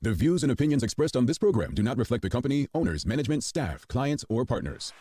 The views and opinions expressed on this program do not reflect the company, owners, management, staff, clients, or partners.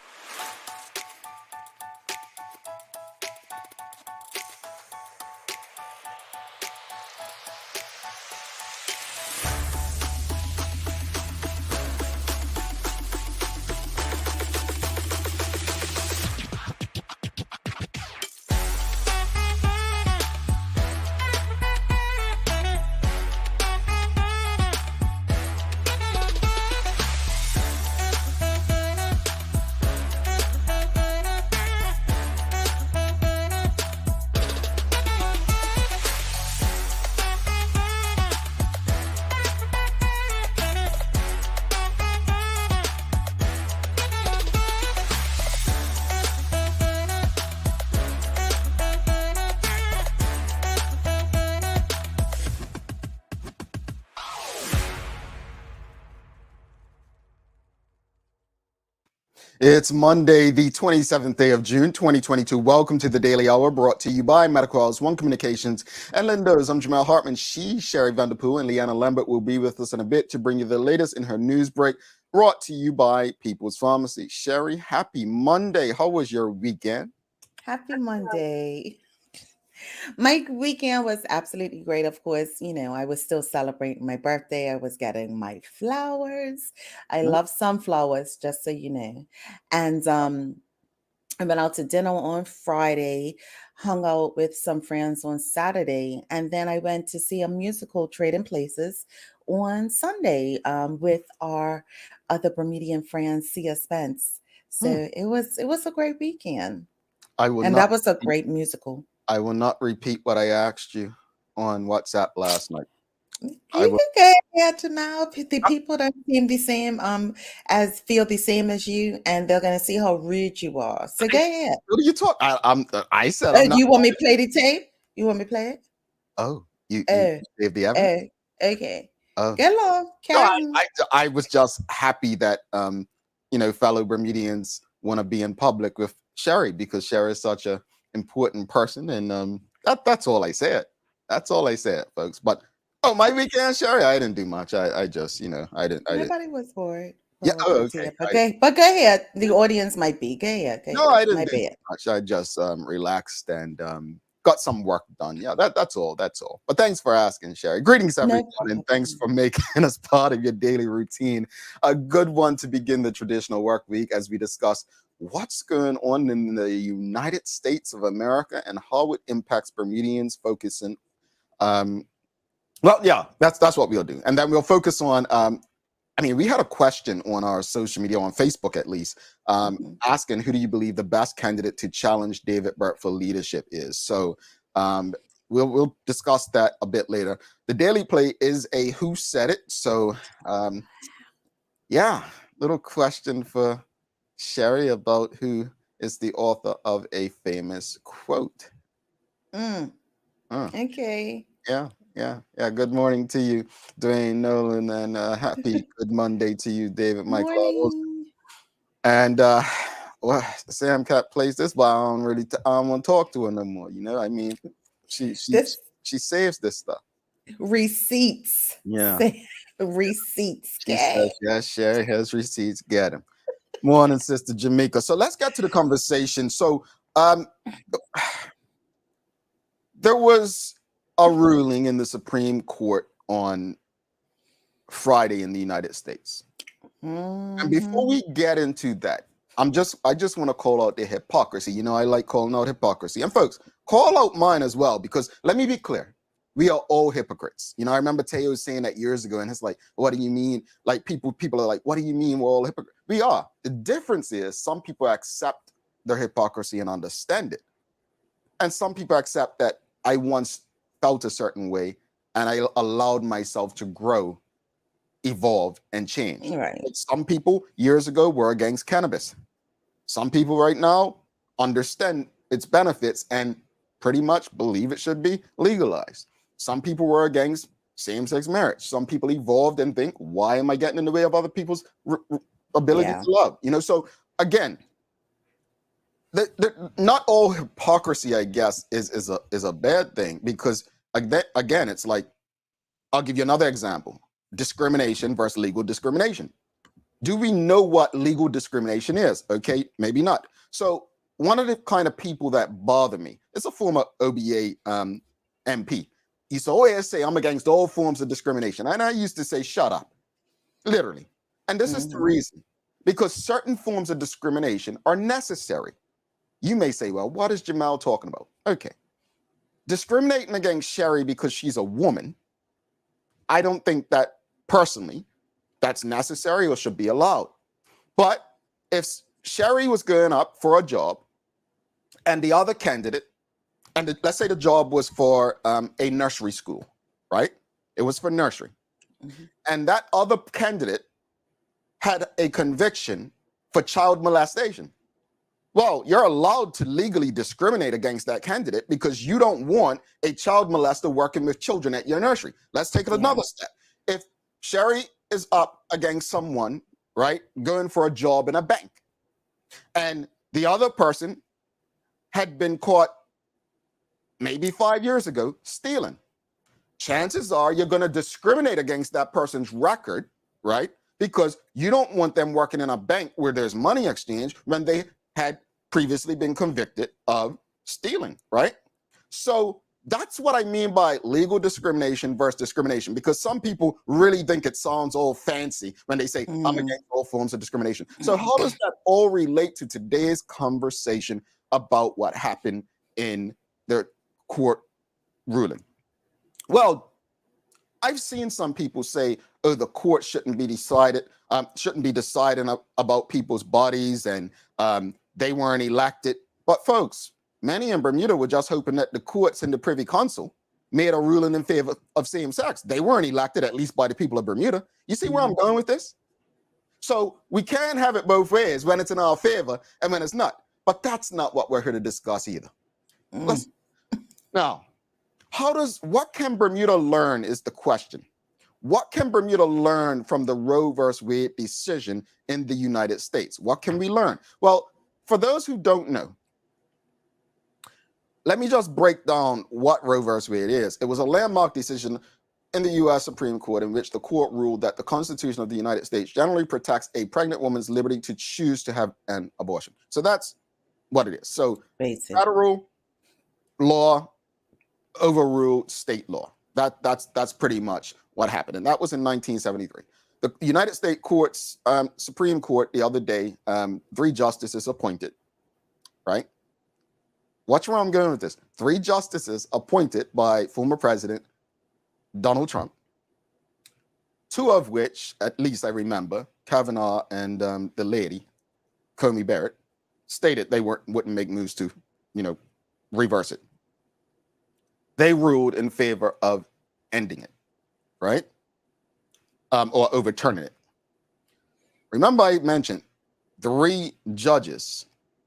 It's Monday, the 27th day of June, 2022. Welcome to the Daily Hour, brought to you by Medical House One Communications and Lenders. I'm Jamal Hartman. Sherry Vanderpool, and Leanna Lambert will be with us in a bit to bring you the latest in her news break, brought to you by People's Pharmacy. Sherry, happy Monday. How was your weekend? Happy Monday. My weekend was absolutely great. Of course, I was still celebrating my birthday. I was getting my flowers. I love sunflowers, just so you know. And I went out to dinner on Friday, hung out with some friends on Saturday, and then I went to see a musical, Trading Places, on Sunday with our other Bermudian friend, Sia Spence. So it was a great weekend. That was a great musical. I will not repeat what I asked you on WhatsApp last night. You can go ahead to now. The people don't seem the same feel the same as you, and they're gonna see how rude you are. So go ahead. What are you talking? I said I'm not. You want me to play the tape? You want me to play it? Oh, you gave the evidence? Okay. Get along. I was just happy that fellow Bermudians want to be in public with Sherry, because Sherry is such a important person, and that's all I said. That's all I said, folks. But my weekend, Sherry, I didn't do much. I just, I didn't. Nobody was bored. Yeah. Okay. But go ahead. The audience might be. Go ahead. No, I didn't do much. I just relaxed and got some work done. Yeah, that's all. That's all. But thanks for asking, Sherry. Greetings, everyone, and thanks for making us part of your daily routine. A good one to begin the traditional work week as we discuss what's going on in the United States of America and how it impacts Bermudians, focusing. That's what we'll do, and then we'll focus on. We had a question on our social media, on Facebook at least, asking, who do you believe the best candidate to challenge David Burt for leadership is? So we'll discuss that a bit later. The Daily Play is a Who Said It? So little question for Sherry about who is the author of a famous quote. Okay. Yeah. Good morning to you, Dwayne Nolan, and happy good Monday to you, David Michael. And Sam Cat plays this, but I don't want to talk to her no more. She saves this stuff. Receipts. Yeah. Receipts. She says, yes, Sherry has receipts. Get them. Morning, Sister Jamaica. So let's get to the conversation. So there was a ruling in the Supreme Court on Friday in the United States. And before we get into that, I just want to call out the hypocrisy. I like calling out hypocrisy. And folks, call out mine as well, because let me be clear. We are all hypocrites. I remember Teo saying that years ago, and it's like, what do you mean? Like people are like, what do you mean we're all hypocrites? We are. The difference is some people accept their hypocrisy and understand it. And some people accept that I once felt a certain way and I allowed myself to grow, evolve, and change. Right. Like some people years ago were against cannabis. Some people right now understand its benefits and pretty much believe it should be legalized. Some people were against same-sex marriage. Some people evolved and think, why am I getting in the way of other people's ability to love? So again, not all hypocrisy, I guess, is a bad thing, because again, it's like, I'll give you another example. discrimination versus legal discrimination. Do we know what legal discrimination is? Okay, maybe not. So one of the kind of people that bother me is a former OBA MP. He used to always say, I'm against all forms of discrimination. And I used to say, shut up, literally. And this is the reason, because certain forms of discrimination are necessary. You may say, well, what is Jamal talking about? Okay. Discriminating against Sherry because she's a woman, I don't think that personally that's necessary or should be allowed. But if Sherry was going up for a job and the other candidate, and let's say the job was for a nursery school, right? It was for nursery. And that other candidate had a conviction for child molestation. Well, you're allowed to legally discriminate against that candidate because you don't want a child molester working with children at your nursery. Let's take it another step. If Sherry is up against someone, right, going for a job in a bank, and the other person had been caught maybe 5 years ago stealing, chances are you're going to discriminate against that person's record, right? Because you don't want them working in a bank where there's money exchange when they had previously been convicted of stealing, right? So that's what I mean by legal discrimination versus discrimination, because some people really think it sounds all fancy when they say, I'm against all forms of discrimination. So how does that all relate to today's conversation about what happened in the court ruling? Well, I've seen some people say, oh, the court shouldn't be deciding about people's bodies, and they weren't elected. But folks, many in Bermuda were just hoping that the courts and the Privy Council made a ruling in favor of same sex. They weren't elected, at least by the people of Bermuda. You see where I'm going with this? So we can't have it both ways, when it's in our favor and when it's not. But that's not what we're here to discuss either. Now, what can Bermuda learn is the question. What can Bermuda learn from the Roe versus Wade decision in the United States? What can we learn? Well, for those who don't know, let me just break down what Roe versus Wade is. It was a landmark decision in the U.S. Supreme Court in which the court ruled that the Constitution of the United States generally protects a pregnant woman's liberty to choose to have an abortion. So that's what it is. So federal law overruled state law. That's pretty much what happened. And that was in 1973. The United States Courts, Supreme Court the other day, 3 justices appointed, right? Watch where I'm going with this. 3 justices appointed by former President Donald Trump, 2 of which, at least I remember, Kavanaugh and the lady, Coney Barrett, stated they wouldn't make moves to, reverse it. They ruled in favor of ending it, right? Or overturning it. Remember, I mentioned 3 judges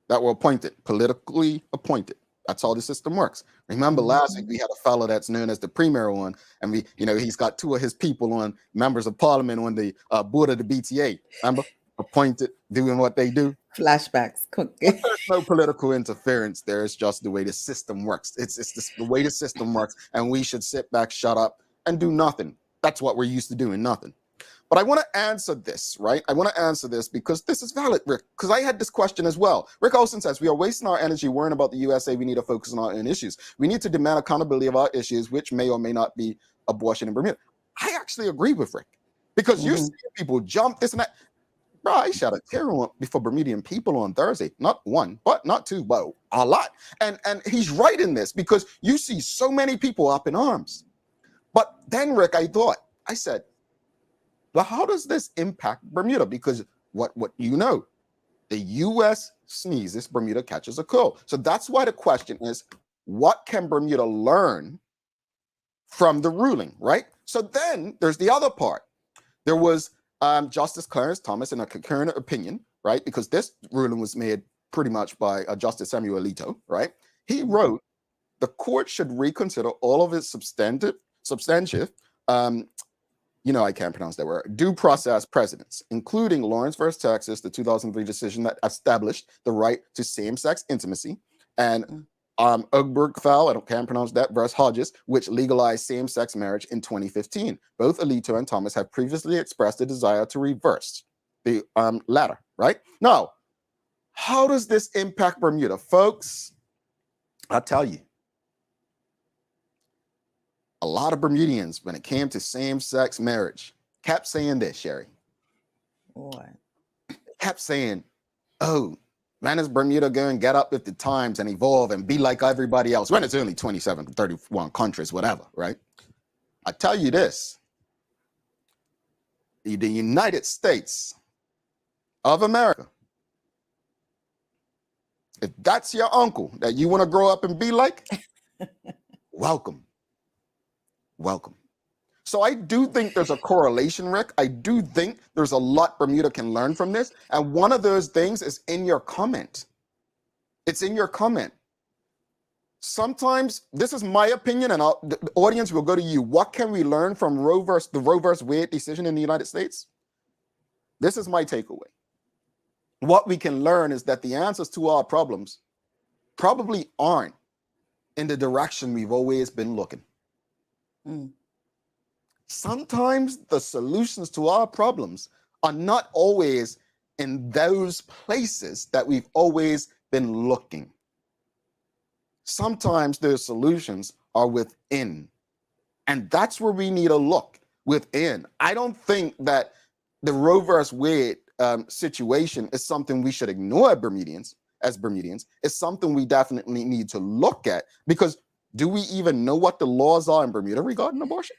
that were appointed, politically appointed. That's how the system works. Remember, last week we had a fellow that's known as the premier one, and he's got 2 of his people on, members of parliament on the board of the BTA. Remember, appointed, doing what they do. Flashbacks. There's no political interference there. It's just the way the system works. It's the way the system works, and we should sit back, shut up, and do nothing. That's what we're used to doing, nothing. But I want to answer this, right? I want to answer this because this is valid, Rick, because I had this question as well. Rick Olson says, we are wasting our energy worrying about the USA. We need to focus on our own issues. We need to demand accountability of our issues, which may or may not be abortion in Bermuda. I actually agree with Rick, because you see people jump this and that. Bro, I shot a tear before Bermudian people on Thursday. Not 1, but not 2, but a lot. And he's right in this, because you see so many people up in arms. But then, Rick, I said, well, how does this impact Bermuda? Because what the U.S. sneezes, Bermuda catches a cold. So that's why the question is, what can Bermuda learn from the ruling, right? So then there's the other part. There was Justice Clarence Thomas in a concurrent opinion, right? Because this ruling was made pretty much by Justice Samuel Alito, right? He wrote, the court should reconsider all of its substantive, I can't pronounce that word, due process precedents, including Lawrence versus Texas, the 2003 decision that established the right to same-sex intimacy, and Obergefell, I can't pronounce that, versus Hodges, which legalized same-sex marriage in 2015. Both Alito and Thomas have previously expressed a desire to reverse the latter, right? Now, how does this impact Bermuda? Folks, I'll tell you, a lot of Bermudians, when it came to same-sex marriage, kept saying this, Sherry. What? Kept saying, oh, when is Bermuda going to get up with the times and evolve and be like everybody else? When it's only 27, 31 countries, whatever, right? I tell you this, the United States of America, if that's your uncle that you want to grow up and be like, welcome. Welcome. So I do think there's a correlation, Rick. I do think there's a lot Bermuda can learn from this. And one of those things is in your comment. It's in your comment. Sometimes, this is my opinion, and the audience will go to you. What can we learn from the Roe versus Wade decision in the United States? This is my takeaway. What we can learn is that the answers to our problems probably aren't in the direction we've always been looking. Sometimes the solutions to our problems are not always in those places that we've always been looking. Sometimes those solutions are within. And that's where we need to look, within. I don't think that the Roe versus Wade situation is something we should ignore as Bermudians. It's something we definitely need to look at, because do we even know what the laws are in Bermuda regarding abortion?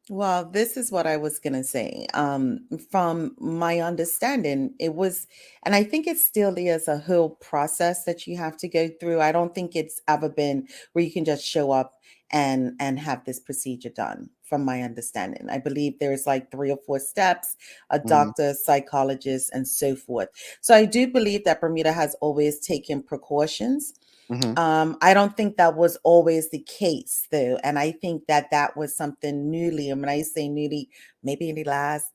Well, this is what I was going to say. From my understanding, it was, and I think it still is a whole process that you have to go through. I don't think it's ever been where you can just show up and have this procedure done, from my understanding. I believe there's like 3 or 4 steps, a doctor, psychologist, and so forth. So I do believe that Bermuda has always taken precautions. I don't think that was always the case, though. And I think that that was something newly, and when I say newly, maybe in the last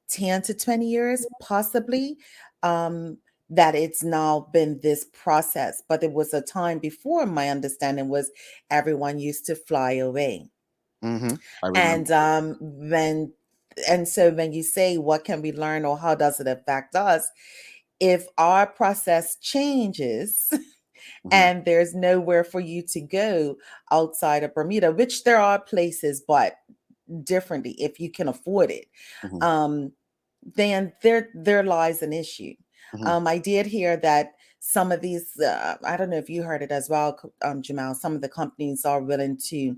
10 to 20 years, possibly, that it's now been this process. But there was a time before, my understanding was everyone used to fly away. I And remember. so when you say what can we learn or how does it affect us, if our process changes and there's nowhere for you to go outside of Bermuda, which there are places, but differently if you can afford it, then there lies an issue. I did hear that some of these, I don't know if you heard it as well, Jamal, some of the companies are willing to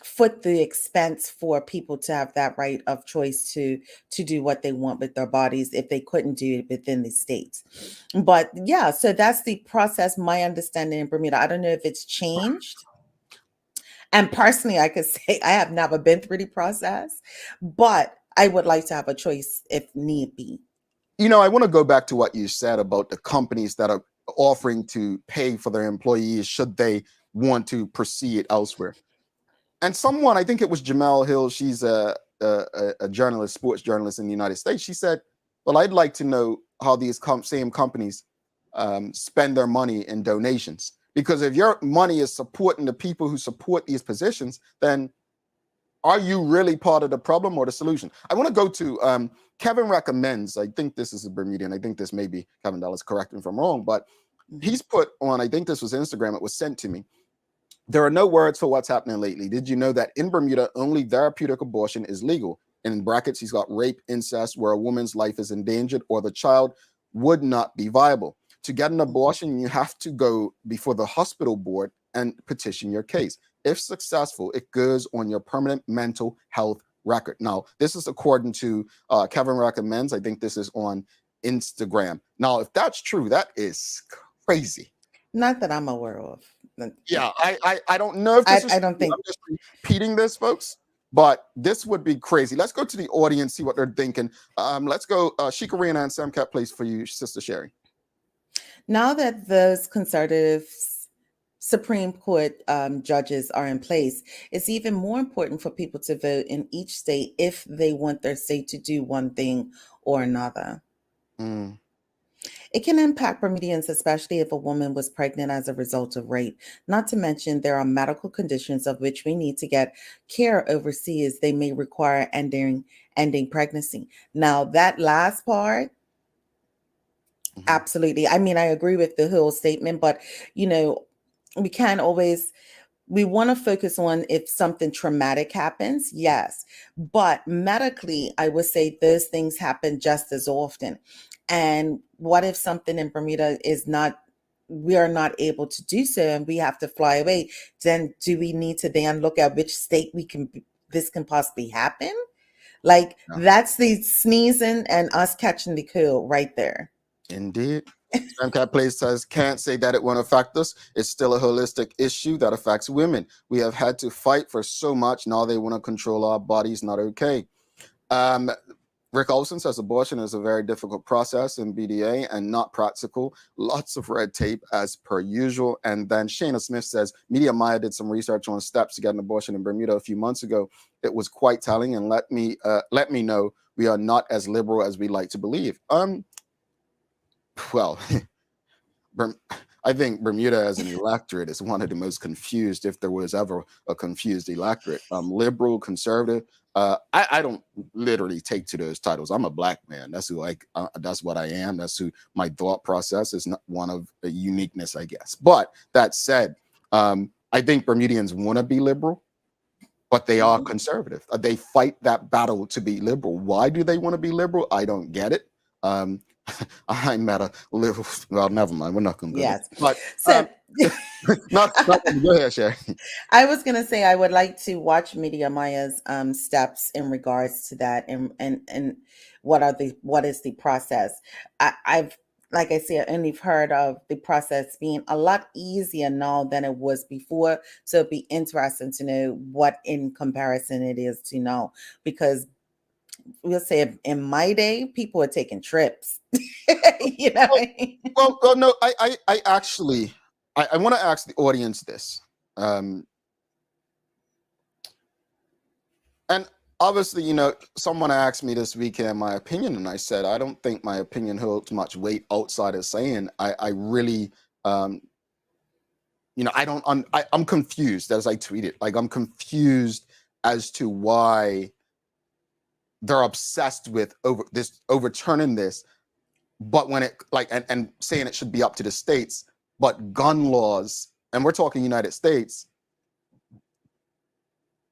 foot the expense for people to have that right of choice to do what they want with their bodies if they couldn't do it within the states. But yeah, so that's the process, my understanding in Bermuda. I don't know if it's changed. And personally, I could say I have never been through the process, but I would like to have a choice if need be. You know, I want to go back to what you said about the companies that are offering to pay for their employees should they want to proceed elsewhere. And someone, I think it was Jamel Hill, she's a journalist, sports journalist in the United States. She said, well, I'd like to know how these same companies spend their money in donations. Because if your money is supporting the people who support these positions, then are you really part of the problem or the solution? I want to go to Kevin Recommends. I think this is a Bermudian. I think this may be Kevin Dallas, correct me if I'm wrong, but he's put on, I think this was Instagram, it was sent to me. There are no words for what's happening lately. Did you know that in Bermuda, only therapeutic abortion is legal? And in brackets, he's got rape, incest, where a woman's life is endangered or the child would not be viable. To get an abortion, you have to go before the hospital board and petition your case. If successful, it goes on your permanent mental health record. Now, this is according to Kevin Recommends. I think this is on Instagram. Now, if that's true, that is crazy. Not that I'm aware of. Yeah, I don't know if this is I don't think. I'm just repeating this, folks, but this would be crazy. Let's go to the audience, see what they're thinking. Let's go, Shikarina and Samcat, place for you, Sister Sherry. Now that those conservative Supreme Court judges are in place, it's even more important for people to vote in each state if they want their state to do one thing or another. It can impact Bermudians, especially if a woman was pregnant as a result of rape. Not to mention, there are medical conditions of which we need to get care overseas. They may require ending pregnancy. Now, that last part, Mhm. absolutely. I mean, I agree with the whole statement, but you know, we can't always we want to focus on if something traumatic happens, yes. But medically, I would say those things happen just as often. And what if something in Bermuda is not, we are not able to do so and we have to fly away? Then do we need to then look at which state this can possibly happen? Like Yeah. that's the sneezing and us catching the cold right there. Indeed. Cat Place says, can't say that it won't affect us. It's still a holistic issue that affects women. We have had to fight for so much. Now they want to control our bodies. Not okay. Um, Rick Olson says abortion is a very difficult process in BDA and not practical. Lots of red tape as per usual. And then Shayna Smith says, Media Maya did some research on steps to get an abortion in Bermuda a few months ago. It was quite telling and let me know we are not as liberal as we like to believe. Well, I think Bermuda as an electorate is one of the most confused, if there was ever a confused electorate. Liberal, conservative. I don't literally take to those titles. I'm a black man. That's who that's what I am. That's who my thought process is. Not one of a uniqueness, I guess. But that said, I think Bermudians want to be liberal, but they are conservative. They fight that battle to be liberal. Why do they want to be liberal? I don't get it. I met a little. Well, never mind. We're not going to go there. Yes. But So not go ahead, Sherry. I was gonna say I would like to watch Media Maya's steps in regards to that, and what is the process. I've, like I said, only heard of the process being a lot easier now than it was before. So it'd be interesting to know what in comparison it is to now, because we'll say in my day people were taking trips. You know what I mean? Well, no. I actually, I want to ask the audience this. And obviously, someone asked me this weekend my opinion, and I said I don't think my opinion holds much weight outside of saying I really, I don't. I'm confused, as I tweeted. Like, I'm confused as to why they're obsessed with overturning this, but when it and saying it should be up to the states, but gun laws, and we're talking United States.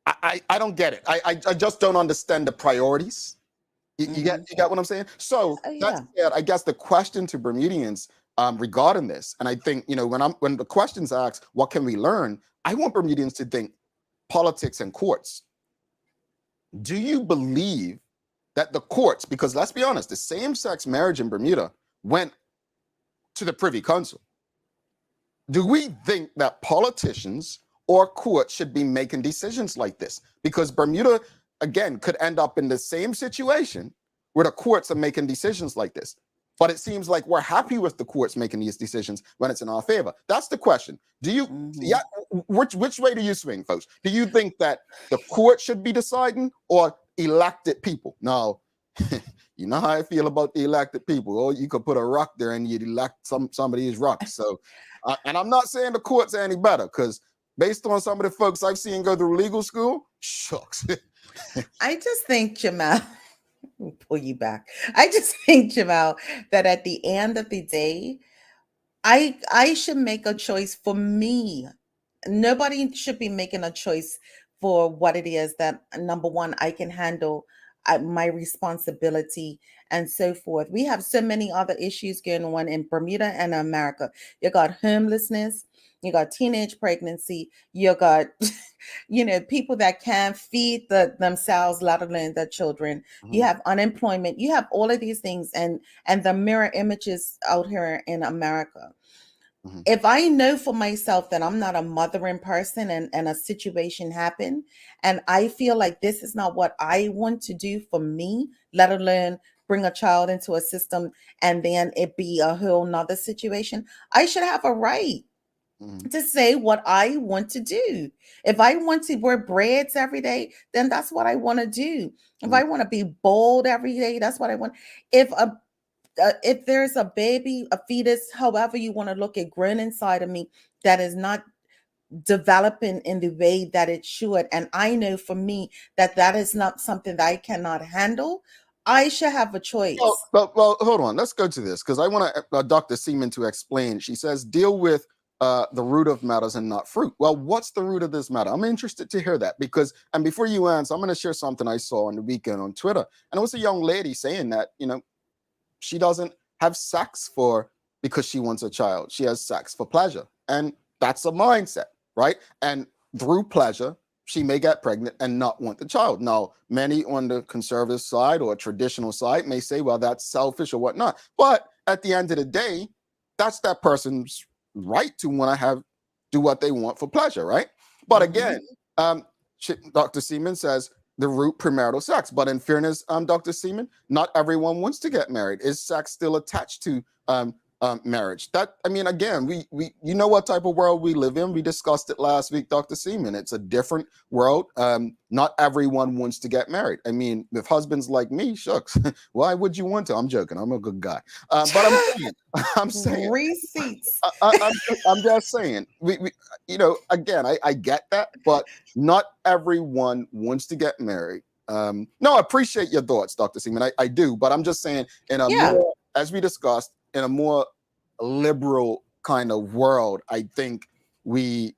I don't get it. I just don't understand the priorities. You get what I'm saying? So Oh that's yeah. I guess the question to Bermudians regarding this, and I think when the questions asked, what can we learn? I want Bermudians to think politics and courts. Do you believe that the courts, because let's be honest, the same-sex marriage in Bermuda went to the Privy Council. Do we think that politicians or courts should be making decisions like this? Because Bermuda, again, could end up in the same situation where the courts are making decisions like this. But it seems like we're happy with the courts making these decisions when it's in our favor. That's the question. Do you, yeah, which way do you swing, folks? Do you think that the court should be deciding or elected people? Now, you know how I feel about the elected people. Oh, you could put a rock there and you'd elect some of these rocks. So, and I'm not saying the courts are any better, because based on some of the folks I've seen go through legal school, shucks. I just think, Jamal, pull you back. I just think, Jamal, that at the end of the day, I should make a choice for me. Nobody should be making a choice for what it is that, number one, I can handle, my responsibility and so forth. We have so many other issues going on in Bermuda and America. You got homelessness, you got teenage pregnancy, you got people that can't feed themselves, let alone their children. You have unemployment, you have all of these things, and the mirror images out here in America. If I know for myself that I'm not a mothering person, and a situation happened, and I feel like this is not what I want to do for me, let alone bring a child into a system and then it be a whole nother situation, I should have a right to say what I want to do. If I want to wear braids every day, then that's what I want to do. If I want to be bold every day, that's what I want. If if there's a baby, a fetus, however you want to look at, grown inside of me that is not developing in the way that it should, and I know for me that that is not something that I cannot handle, I should have a choice. Well, hold on. Let's go to this because I want Dr. Seaman to explain. She says, deal with the root of matters and not fruit. Well, what's the root of this matter? I'm interested to hear that because, and before you answer, I'm going to share something I saw on the weekend on Twitter. And it was a young lady saying that, she doesn't have sex because she wants a child. She has sex for pleasure. And that's a mindset, right? And through pleasure, she may get pregnant and not want the child. Now, many on the conservative side or traditional side may say, well, that's selfish or whatnot. But at the end of the day, that's that person's right to want to do what they want for pleasure, right? But again, Dr. Seaman says the root premarital sex. But in fairness, Dr. Seaman, not everyone wants to get married. Is sex still attached to marriage? Again, we what type of world we live in. We discussed it last week, Dr. Seaman. It's a different world. Not everyone wants to get married. I mean, if husbands like me, shucks, why would you want to? I'm joking. I'm a good guy. But I'm saying receipts. I'm just saying. We again, I get that, but not everyone wants to get married. No, I appreciate your thoughts, Dr. Seaman. I do, but I'm just saying more, as we discussed, in a more liberal kind of world, I think we're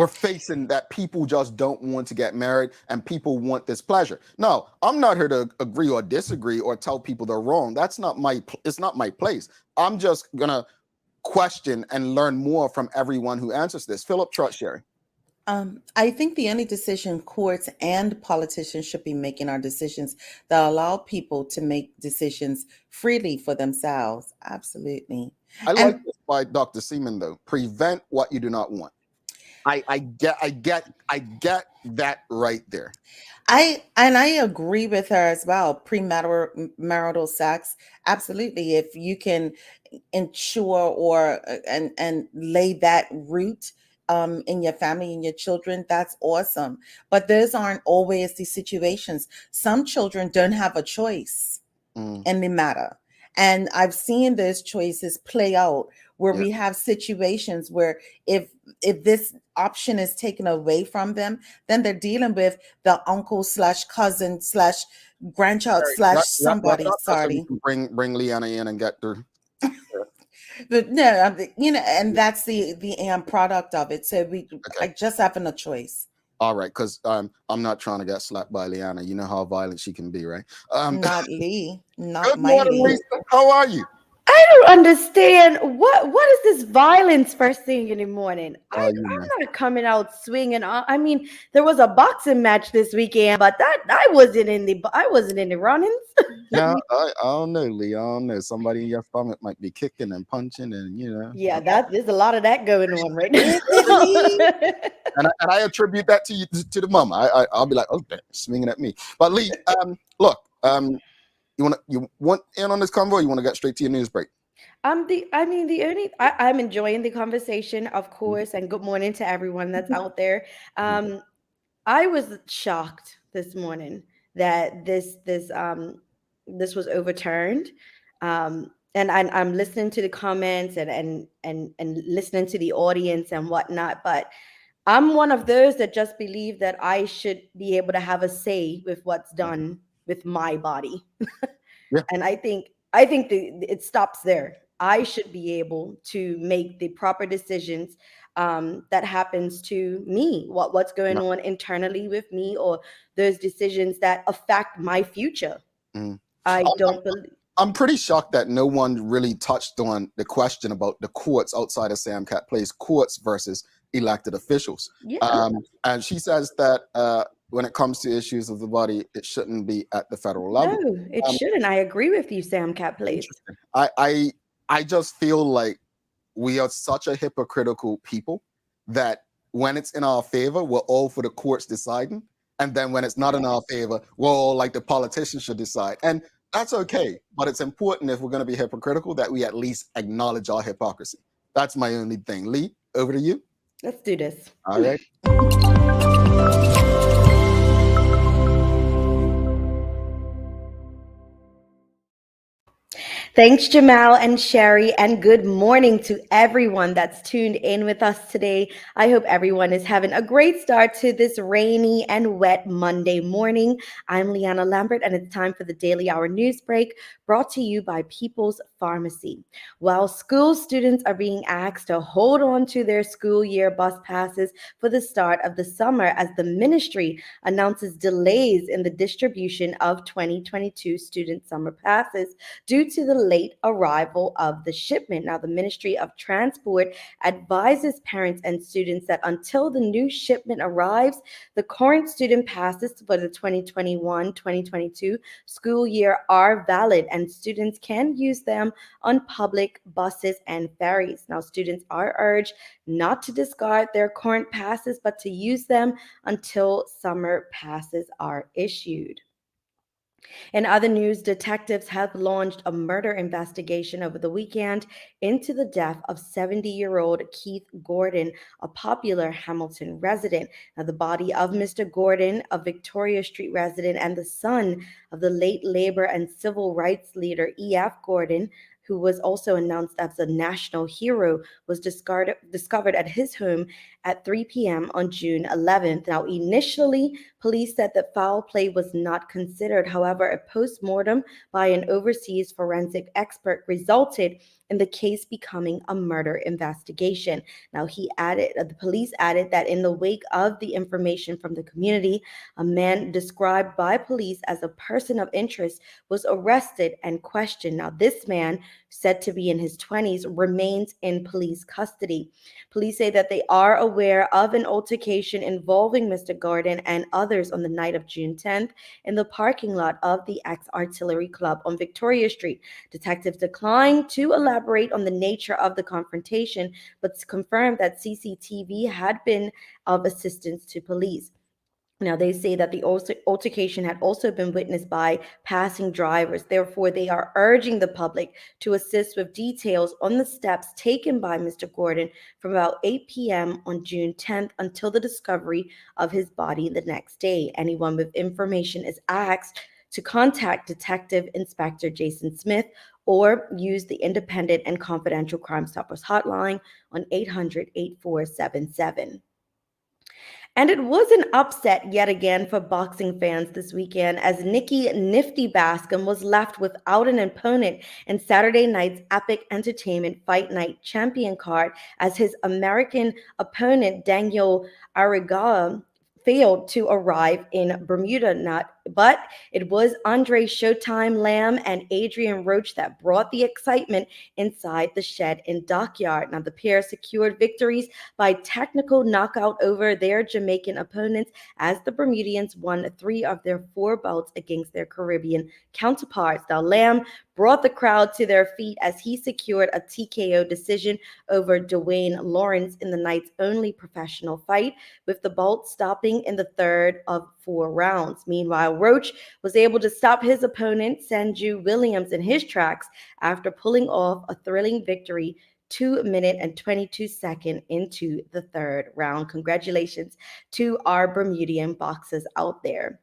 facing that people just don't want to get married and people want this pleasure. No, I'm not here to agree or disagree or tell people they're wrong. It's not my place. I'm just gonna question and learn more from everyone who answers this. Philip Trotz-Sherry. I think the only decision courts and politicians should be making are decisions that allow people to make decisions freely for themselves. Absolutely. I like this by Dr. Seaman, though. Prevent what you do not want. I get that right there. I agree with her as well. Premarital sex, absolutely. If you can ensure and lay that root in your family and your children, that's awesome. But those aren't always the situations. Some children don't have a choice in the matter. And I've seen those choices play out where we have situations where if this option is taken away from them, then they're dealing with the uncle / cousin / grandchild / somebody. Sorry. Bring Leanna in and get her. But no, and that's the product of it. So I just having a choice. All right, because I'm not trying to get slapped by Leanna. You know how violent she can be, right? Not Lee, not good morning, Lisa. How are you? I don't understand what is this violence first thing in the morning. I'm not coming out swinging. I mean, there was a boxing match this weekend, but I wasn't in the runnings. Yeah, I don't know, Lee. I don't know. Somebody in your stomach might be kicking and punching, and Yeah, there's a lot of that going on right now. and I attribute that to you, to the mom. I'll be like, oh, swinging at me. But Lee, look, you want in on this convo? Or you want to get straight to your news break? I'm enjoying the conversation, of course, and good morning to everyone that's out there. I was shocked this morning that this was overturned. And I'm listening to the comments and listening to the audience and whatnot, but I'm one of those that just believe that I should be able to have a say with what's done with my body. And I think it stops there. I should be able to make the proper decisions that happens to me, what's going on internally with me, or those decisions that affect my future. I'm pretty shocked that no one really touched on the question about the courts outside of Sam Cat Place, courts versus elected officials. And she says that when it comes to issues of the body, it shouldn't be at the federal level. No, it shouldn't. I agree with you, Sam Cat Place. I just feel like we are such a hypocritical people that when it's in our favor, we're all for the courts deciding. And then when it's not in our favor, we're all like the politicians should decide. And that's okay. But it's important, if we're going to be hypocritical, that we at least acknowledge our hypocrisy. That's my only thing. Lee, over to you. Let's do this. All right. Thanks, Jamal and Sherry, and good morning to everyone that's tuned in with us today. I hope everyone is having a great start to this rainy and wet Monday morning. I'm Leanna Lambert, and it's time for the Daily Hour News Break brought to you by People's Pharmacy. While school students are being asked to hold on to their school year bus passes for the start of the summer as the ministry announces delays in the distribution of 2022 student summer passes due to the late arrival of the shipment. Now, the Ministry of Transport advises parents and students that until the new shipment arrives, the current student passes for the 2021-2022 school year are valid, and students can use them on public buses and ferries. Now, students are urged not to discard their current passes, but to use them until summer passes are issued. In other news, detectives have launched a murder investigation over the weekend into the death of 70-year-old Keith Gordon, a popular Hamilton resident. Now, the body of Mr. Gordon, a Victoria Street resident and the son of the late labor and civil rights leader E.F. Gordon, who was also announced as a national hero, was discovered at his home at 3 p.m. on June 11th. Now, initially, police said that foul play was not considered. However, a post-mortem by an overseas forensic expert resulted in the case becoming a murder investigation. Now, the police added that in the wake of the information from the community, a man described by police as a person of interest was arrested and questioned. Now, this man, said to be in his 20s, remains in police custody. Police say that they are aware of an altercation involving Mr. Gordon and others on the night of June 10th in the parking lot of the Ex-Artillery Club on Victoria Street. Detectives declined to elaborate on the nature of the confrontation, but confirmed that CCTV had been of assistance to police. Now, they say that the altercation had also been witnessed by passing drivers. Therefore, they are urging the public to assist with details on the steps taken by Mr. Gordon from about 8 p.m. on June 10th until the discovery of his body the next day. Anyone with information is asked to contact Detective Inspector Jason Smith or use the Independent and Confidential Crime Stoppers hotline on 800-8477. And it was an upset yet again for boxing fans this weekend as Nikki Nifty Bascom was left without an opponent in Saturday night's Epic Entertainment Fight Night champion card as his American opponent Daniel Arigawa failed to arrive in Bermuda. But it was Andre Showtime Lamb and Adrian Roach that brought the excitement inside the Shed and Dockyard. Now, the pair secured victories by technical knockout over their Jamaican opponents as the Bermudians won 3 of their 4 bouts against their Caribbean counterparts. Now, Lamb brought the crowd to their feet as he secured a TKO decision over Dwayne Lawrence in the night's only professional fight, with the bout stopping in the third of 4 rounds. Meanwhile, Roach was able to stop his opponent, Sanju Williams, in his tracks after pulling off a thrilling victory 2 minute and 22 second into the third round. Congratulations to our Bermudian boxers out there.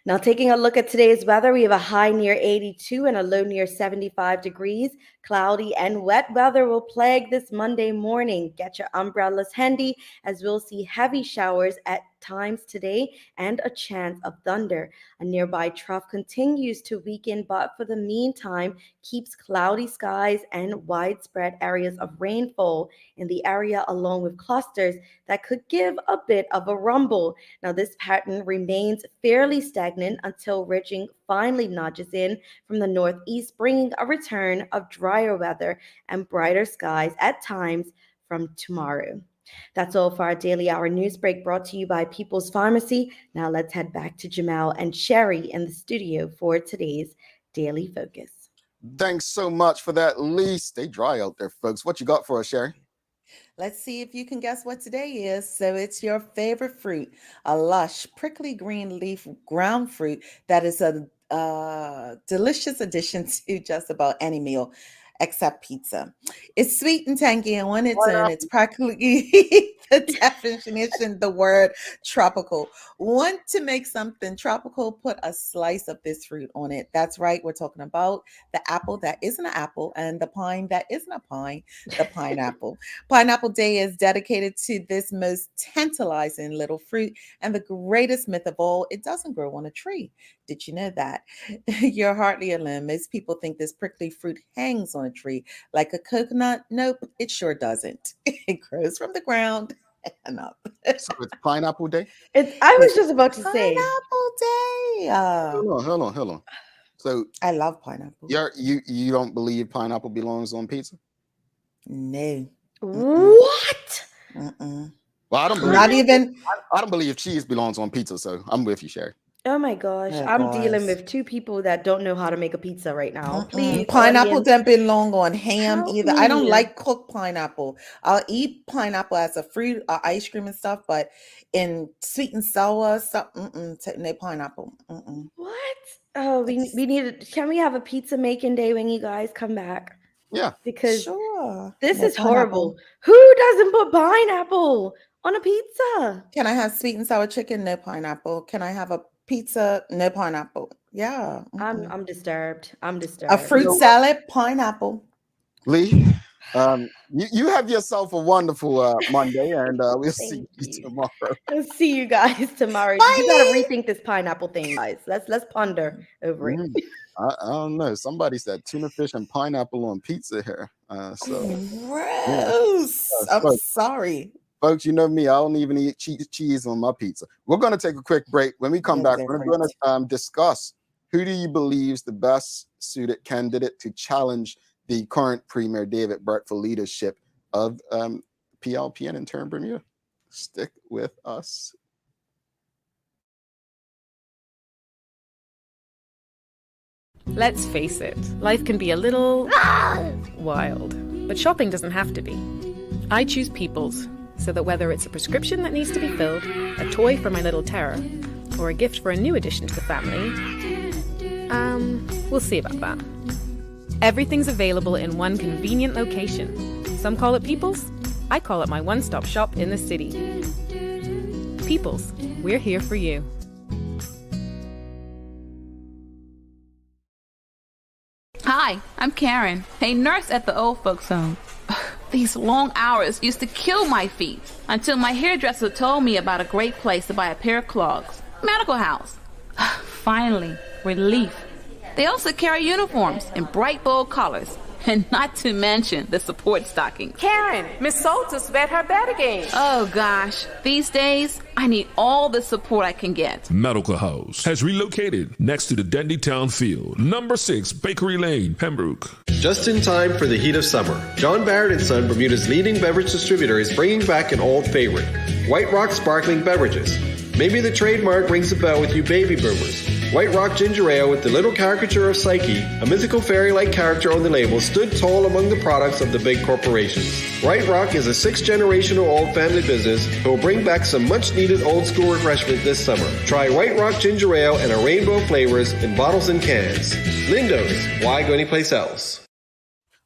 Now, taking a look at today's weather, we have a high near 82 and a low near 75 degrees. Cloudy and wet weather will plague this Monday morning. Get your umbrellas handy as we'll see heavy showers at times today and a chance of thunder. A nearby trough continues to weaken, but for the meantime, keeps cloudy skies and widespread areas of rainfall in the area, along with clusters that could give a bit of a rumble. Now, this pattern remains fairly stagnant until ridging finally nudges in from the northeast, bringing a return of drier weather and brighter skies at times from tomorrow. That's all for our Daily Hour News Break brought to you by People's Pharmacy. Now let's head back to Jamal and Sherry in the studio for today's Daily Focus. Thanks so much for that, Lee. Stay dry out there, folks. What you got for us, Sherry? Let's see if you can guess what today is. So it's your favorite fruit, a lush, prickly green leaf ground fruit that is a delicious addition to just about any meal except pizza. It's sweet and tangy, and when it's in, it's practically definition, the word tropical. Want to make something tropical? Put a slice of this fruit on it. That's right. We're talking about the apple that isn't an apple and the pine that isn't a pine, the pineapple. Pineapple Day is dedicated to this most tantalizing little fruit and the greatest myth of all, it doesn't grow on a tree. Did you know that? You're hardly alone. Most people think this prickly fruit hangs on a tree like a coconut. Nope, it sure doesn't. It grows from the ground and up. So it's Pineapple Day. I was just about to say. Pineapple Day. Hold on. So I love pineapple. you don't believe pineapple belongs on pizza? No. What? Mm-mm. Well, I don't believe Not even. I don't believe cheese belongs on pizza, so I'm with you, Sherry. Oh my gosh. Oh, I'm dealing gosh. with two people that don't know how to make a pizza right now. Please, Pineapple audience, don't belong on ham help either. I don't me. like cooked pineapple. I'll eat pineapple as a fruit or ice cream and stuff, but in sweet and sour stuff, no pineapple. What? Oh, we need to, can we have a pizza making day when you guys come back? Yeah. Because Sure. this No is pineapple. horrible. Who doesn't put pineapple on a pizza? Can I have sweet and sour chicken? No pineapple. Can I have a pizza? No pineapple. Yeah. I'm disturbed. I'm A disturbed. fruit salad, pineapple. Lee, you have yourself a wonderful Monday, and we'll see Thank you you. tomorrow. I'll see you guys tomorrow. Bye, You gotta Lee. rethink this pineapple thing, guys. Let's ponder over it. I don't know. Somebody said tuna fish and pineapple on pizza here. Gross. I'm Folks, sorry. folks, you know me. I don't even eat cheese on my pizza. We're going to take a quick break. When we come No back, we're going different. to discuss who do you believe is the best suited candidate to challenge the current Premier David Burt for leadership of PLPN in turn Bermuda. Stick with us. Let's face it, life can be a little wild, but shopping doesn't have to be. I choose People's, so that whether it's a prescription that needs to be filled, a toy for my little terror, or a gift for a new addition to the family, we'll see about that. Everything's available in one convenient location. Some call it People's, I call it my one-stop shop in the city. People's, we're here for you. Hi, I'm Karen, a nurse at the old folks home. These long hours used to kill my feet until my hairdresser told me about a great place to buy a pair of clogs. Medical House. Finally, relief. They also carry uniforms in bright, bold colors. And not to mention the support stockings. Karen, Miss Salter sped her bed again. Oh gosh, these days, I need all the support I can get. Medical House has relocated next to the Dendy Town Field, number 6 Bakery Lane, Pembroke. Just in time for the heat of summer, John Barrett & Son, Bermuda's leading beverage distributor, is bringing back an old favorite, White Rock Sparkling Beverages. Maybe the trademark rings a bell with you baby boomers. White Rock Ginger Ale with the little caricature of Psyche, a mythical fairy-like character on the label, stood tall among the products of the big corporations. White Rock is a 6th-generational old family business who will bring back some much-needed old-school refreshment this summer. Try White Rock Ginger Ale in a rainbow of flavors in bottles and cans. Lindo's, why go anyplace else?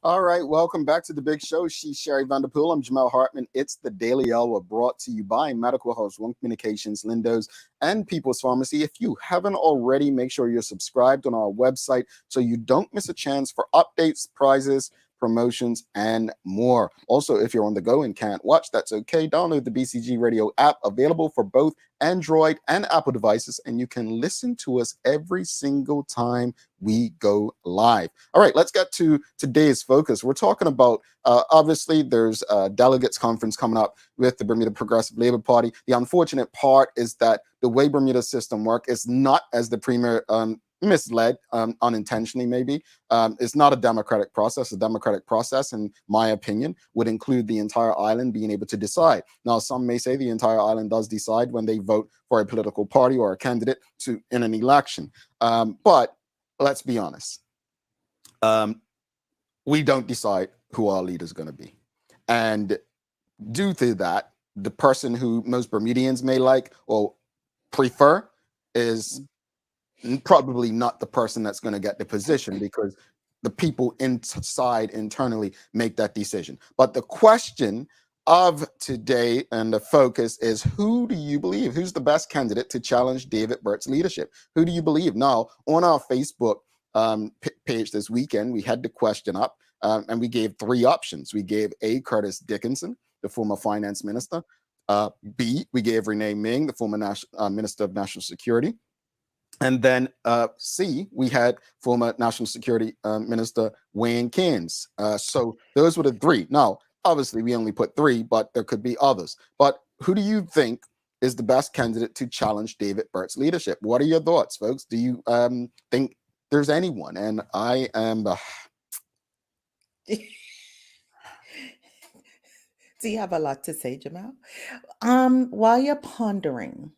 All right, welcome back to the big show. She's Sherry Vanderpool. I'm Jamel Hartman. It's the Daily Hour brought to you by Medical House, One Communications, Lindo's, and People's Pharmacy. If you haven't already, make sure you're subscribed on our website so you don't miss a chance for updates, prizes, promotions, and more. Also, if you're on the go and can't watch, that's okay. Download the BCG Radio app, available for both Android and Apple devices, and you can listen to us every single time we go live. All right, let's get to today's focus. We're talking about, obviously, there's a delegates conference coming up with the Bermuda Progressive Labor Party. The unfortunate part is that the way Bermuda system works is not as the Premier misled, unintentionally maybe. It's not a democratic process. A democratic process, in my opinion, would include the entire island being able to decide. Now, some may say the entire island does decide when they vote for a political party or a candidate in an election. But let's be honest. We don't decide who our leader is going to be. And due to that, the person who most Bermudians may like or prefer is probably not the person that's going to get the position, because the people inside internally make that decision. But the question of today, and the focus is, who do you believe? Who's the best candidate to challenge David Burt's leadership? Who do you believe? Now, on our Facebook page this weekend, we had the question up, and we gave three options. We gave A, Curtis Dickinson, the former finance minister. B, we gave Renee Ming, the former Minister of National Security. And then C, we had former National Security Minister Wayne Keynes. So those were the three. Now, obviously, we only put three, but there could be others. But who do you think is the best candidate to challenge David Burt's leadership? What are your thoughts, folks? Do you think there's anyone? And I am... Do you have a lot to say, Jamal? While you're pondering,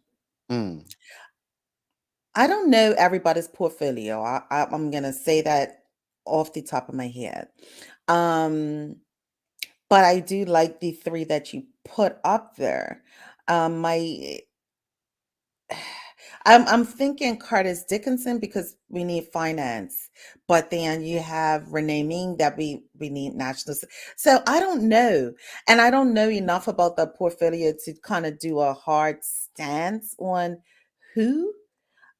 I don't know everybody's portfolio. I'm gonna say that off the top of my head. But I do like the three that you put up there. I'm thinking Curtis Dickinson because we need finance, but then you have Renee Ming that we need national. So I don't know, and I don't know enough about the portfolio to kind of do a hard stance on who,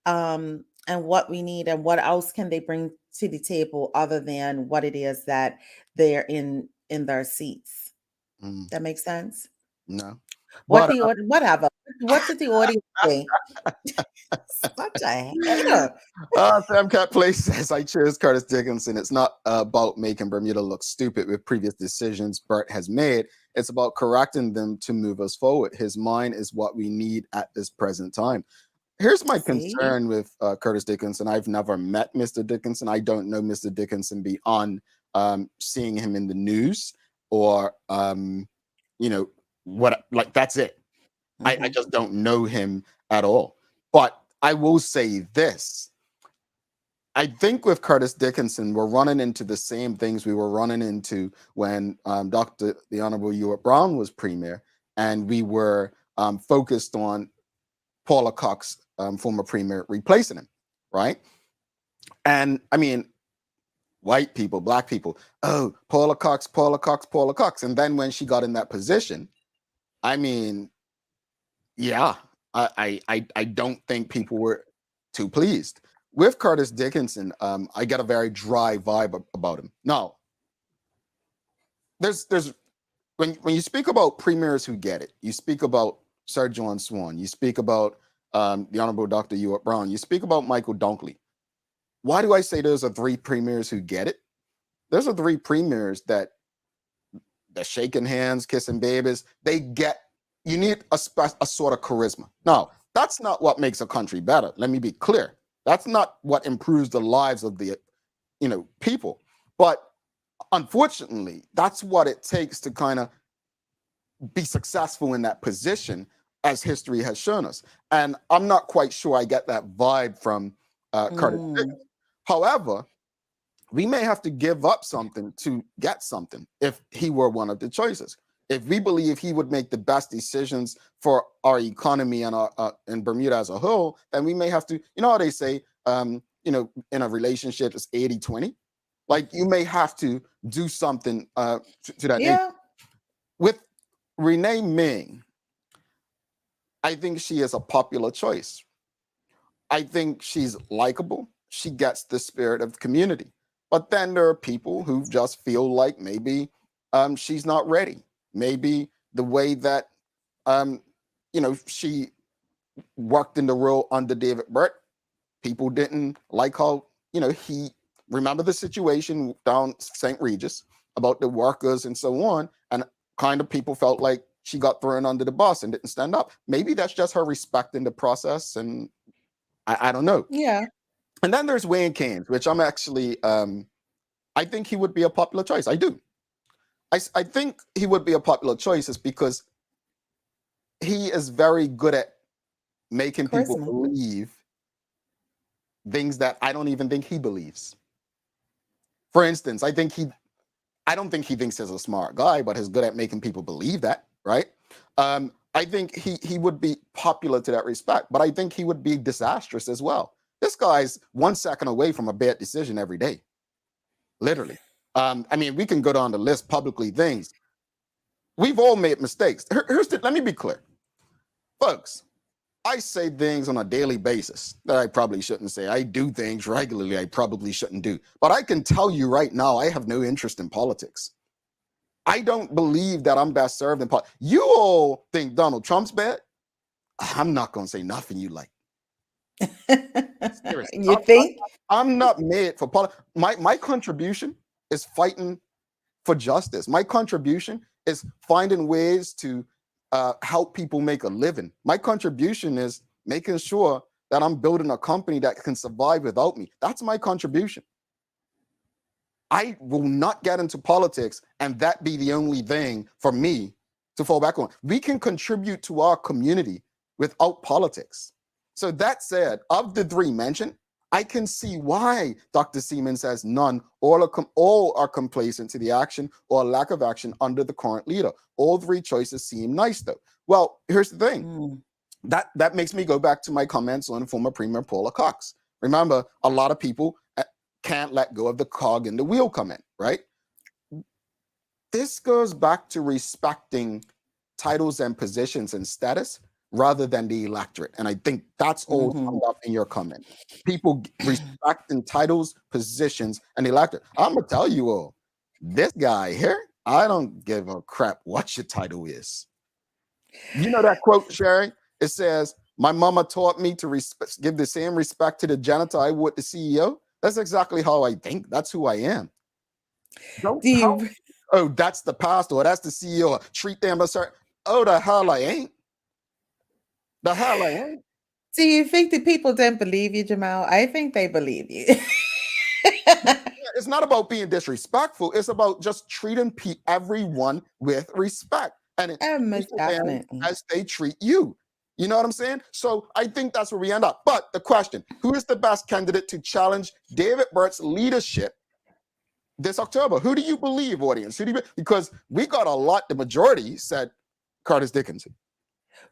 and what we need and what else can they bring to the table other than what it is that they're in their seats. That makes sense. No. Whatever. What did the audience say? Such a hater. Sam Cat Place says, I chose Curtis Dickinson. It's not about making Bermuda look stupid with previous decisions Burt has made. It's about correcting them to move us forward. His mind is what we need at this present time. Here's my concern with Curtis Dickinson. I've never met Mr. Dickinson. I don't know Mr. Dickinson beyond seeing him in the news or, that's it. I just don't know him at all. But I will say this. I think with Curtis Dickinson, we're running into the same things we were running into when the Honorable Ewart Brown was premier, and we were focused on Paula Cox, former premier, replacing him, right? And I mean, white people, black people, oh, Paula Cox. And then when she got in that position, I mean, yeah, I don't think people were too pleased. With Curtis Dickinson, I get a very dry vibe about him. Now, there's when you speak about premiers who get it, you speak about Sir John Swan, you speak about the Honorable Dr. Ewart Brown, you speak about Michael Dunkley. Why do I say those are three premiers who get it? Those are three premiers that they're shaking hands, kissing babies. They get. You need a sort of charisma. Now, that's not what makes a country better. Let me be clear. That's not what improves the lives of the, people. But unfortunately, that's what it takes to kind of be successful in that position, as history has shown us. And I'm not quite sure I get that vibe from Curtis Dickinson. However, we may have to give up something to get something if he were one of the choices. If we believe he would make the best decisions for our economy and in Bermuda as a whole, then we may have to, how they say, in a relationship, it's 80-20. Like, you may have to do something to that. Yeah. With Renee Ming, I think she is a popular choice. I think she's likable. She gets the spirit of the community. But then there are people who just feel like maybe she's not ready. Maybe the way that, she worked in the role under David Burt, people didn't like how, he, remember the situation down St. Regis about the workers and so on, and kind of people felt like she got thrown under the bus and didn't stand up. Maybe that's just her respecting the process, and I don't know. Yeah. And then there's Wayne Keynes, which I'm actually, I think he would be a popular choice. I do. I think he would be a popular choice is because he is very good at making people believe things that I don't even think he believes. For instance, I don't think he thinks he's a smart guy, but he's good at making people believe that, right? I think he would be popular to that respect, but I think he would be disastrous as well. This guy's 1 second away from a bad decision every day, literally. We can go down the list publicly things. We've all made mistakes. Let me be clear. Folks, I say things on a daily basis that I probably shouldn't say. I do things regularly I probably shouldn't do. But I can tell you right now, I have no interest in politics. I don't believe that I'm best served in politics. You all think Donald Trump's bad? I'm not going to say nothing you like. Seriously. You think? I'm not made for politics. My contribution is fighting for justice. My contribution is finding ways to help people make a living. My contribution is making sure that I'm building a company that can survive without me. That's my contribution. I will not get into politics and that be the only thing for me to fall back on. We can contribute to our community without politics. So that said, of the three mentioned, I can see why Dr. Seaman says none. All are complacent to the action or lack of action under the current leader. All three choices seem nice, though. Well, here's the thing. That makes me go back to my comments on former Premier Paula Cox. Remember, a lot of people can't let go of the cog in the wheel comment, right? This goes back to respecting titles and positions and status rather than the electorate. And I think that's all summed up in your comment. People respecting titles, positions, and electorate. I'm going to tell you all, this guy here, I don't give a crap what your title is. You know that quote, Sherry? It says, my mama taught me to give the same respect to the janitor I would the CEO. That's exactly how I think. That's who I am. Oh, that's the pastor, or that's the CEO. Treat them a certain. Oh, the hell I ain't. The hell I ain't. Do you think the people don't believe you, Jamal? I think they believe you. It's not about being disrespectful. It's about just treating everyone with respect. And most definitely. As they treat you. You know what I'm saying? So I think that's where we end up. But the question, who is the best candidate to challenge David Burt's leadership this October? Who do you believe, audience? Because we got a lot, the majority said Curtis Dickinson.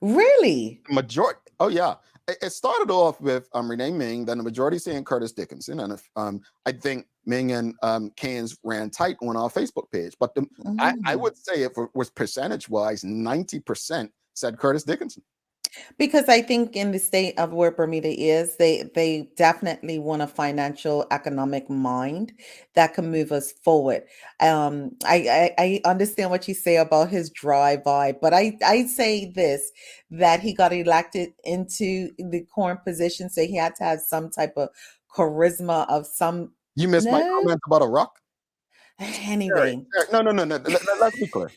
Really? Majority. Oh, yeah. It started off with Renee Ming, then the majority saying Curtis Dickinson. And I think Ming and Keynes ran tight on our Facebook page. But I would say if it was percentage-wise, 90% said Curtis Dickinson. Because I think in the state of where Bermuda is, they definitely want a financial, economic mind that can move us forward. I understand what you say about his dry vibe, but I say this, that he got elected into the current position, so he had to have some type of charisma of some. You missed my comment about a rock? Anyway. No. Let's be clear.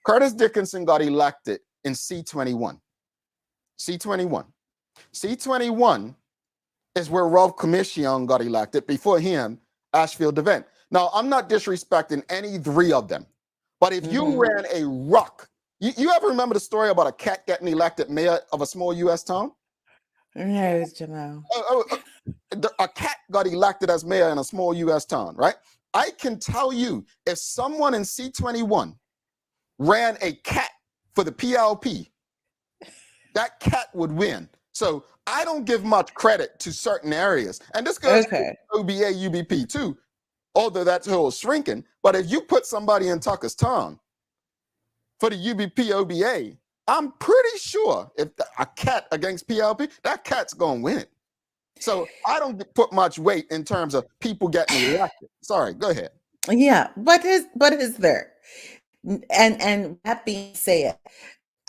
Curtis Dickinson got elected in C21. C21 is where Ralph Commission got elected. Before him, Ashfield DeVent. Now, I'm not disrespecting any three of them, but if you ran a rock, you ever remember the story about a cat getting elected mayor of a small U.S. town? No, Jamal. A cat got elected as mayor in a small U.S. town, right? I can tell you, if someone in C21 ran a cat for the PLP, that cat would win. So I don't give much credit to certain areas. And this goes to OBA, UBP too, although that's whole shrinking. But if you put somebody in Tucker's Town for the UBP, OBA, I'm pretty sure if a cat against PLP, that cat's going to win it. So I don't put much weight in terms of people getting elected. Sorry, go ahead. Yeah, but is there? And that being said,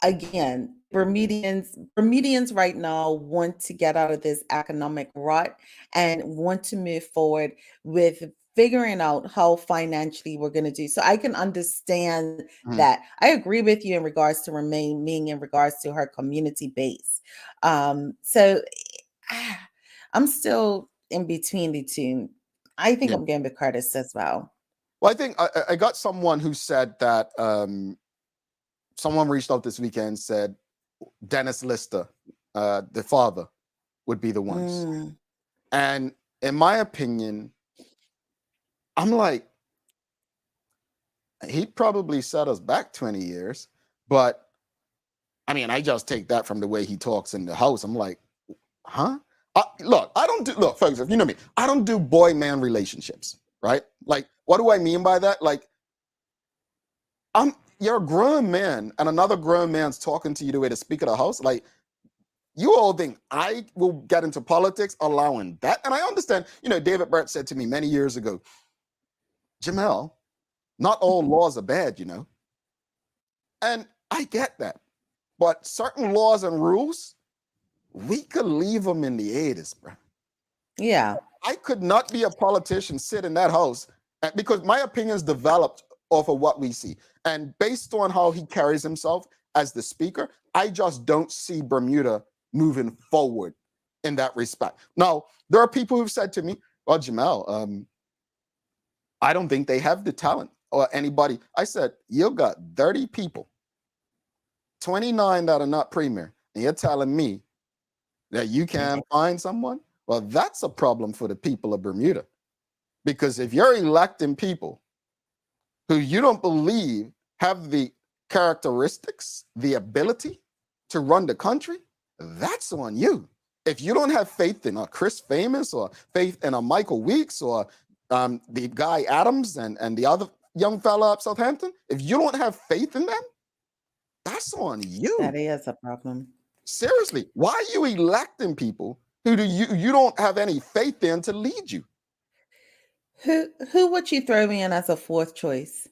again, Bermudians right now want to get out of this economic rut and want to move forward with figuring out how financially we're going to do. So I can understand that. I agree with you in regards to Remain Ming, in regards to her community base. So I'm still in between the two. I think I'm going with Curtis as well. Well, I think I got someone who said that someone reached out this weekend, said Dennis Lister, the father, would be the ones. And in my opinion, I'm like, he'd probably set us back 20 years. But I mean, I just take that from the way he talks in the house. I'm like, huh? Look, folks, if you know me, I don't do boy-man relationships, right? Like, what do I mean by that? Like, you're a grown man and another grown man's talking to you the way the Speaker of the House. Like, you all think I will get into politics allowing that? And I understand, David Burt said to me many years ago, Jamel, not all laws are bad, And I get that. But certain laws and rules, we could leave them in the 80s, bro. Yeah. I could not be a politician, sit in that house, because my opinions developed off of what we see. And based on how he carries himself as the speaker, I just don't see Bermuda moving forward in that respect. Now, there are people who've said to me, well, Jamel, I don't think they have the talent or anybody. I said, you got 30 people, 29 that are not premier, and you're telling me that you can't find someone? Well, that's a problem for the people of Bermuda. Because if you're electing people who you don't believe have the characteristics, the ability to run the country, that's on you. If you don't have faith in a Chris Famous or faith in a Michael Weeks or the guy Adams and the other young fella up Southampton, if you don't have faith in them, that's on you. That is a problem. Seriously, why are you electing people who you don't have any faith in to lead you? Who would you throw in as a fourth choice?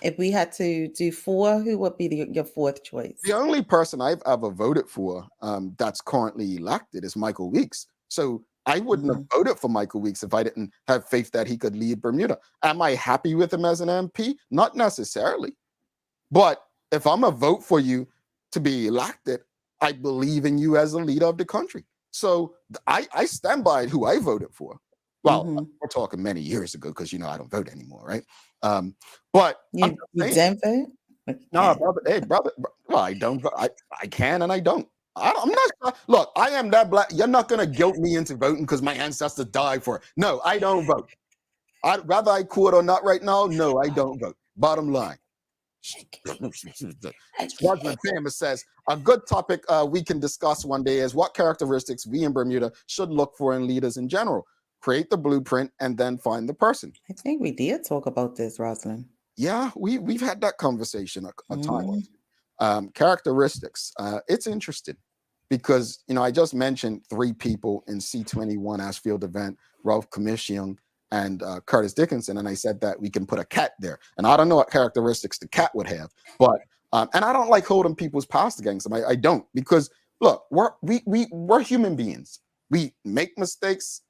If we had to do four, who would be your fourth choice? The only person I've ever voted for that's currently elected is Michael Weeks. So I wouldn't have voted for Michael Weeks if I didn't have faith that he could lead Bermuda. Am I happy with him as an MP? Not necessarily. But if I'm a vote for you to be elected, I believe in you as a leader of the country. So I stand by who I voted for. Well, we're talking many years ago because, I don't vote anymore, right? But you don't vote? No, brother. Well, I don't vote. I can and I don't. I'm not. Look, I am that black. You're not going to guilt me into voting because my ancestors died for it. No, I don't vote. Whether I could or not right now, no, I don't vote. Bottom line. Roger Famous says a good topic we can discuss one day is what characteristics we in Bermuda should look for in leaders in general. Create the blueprint and then find the person. I think we did talk about this, Rosalind. Yeah, we've had that conversation a time. Characteristics. It's interesting because I just mentioned 3 people in C21 Ashfield event: Ralph Commission and Curtis Dickinson, and I said that we can put a cat there. And I don't know what characteristics the cat would have, but and I don't like holding people's past against them. I don't, because look, we're human beings. We make mistakes.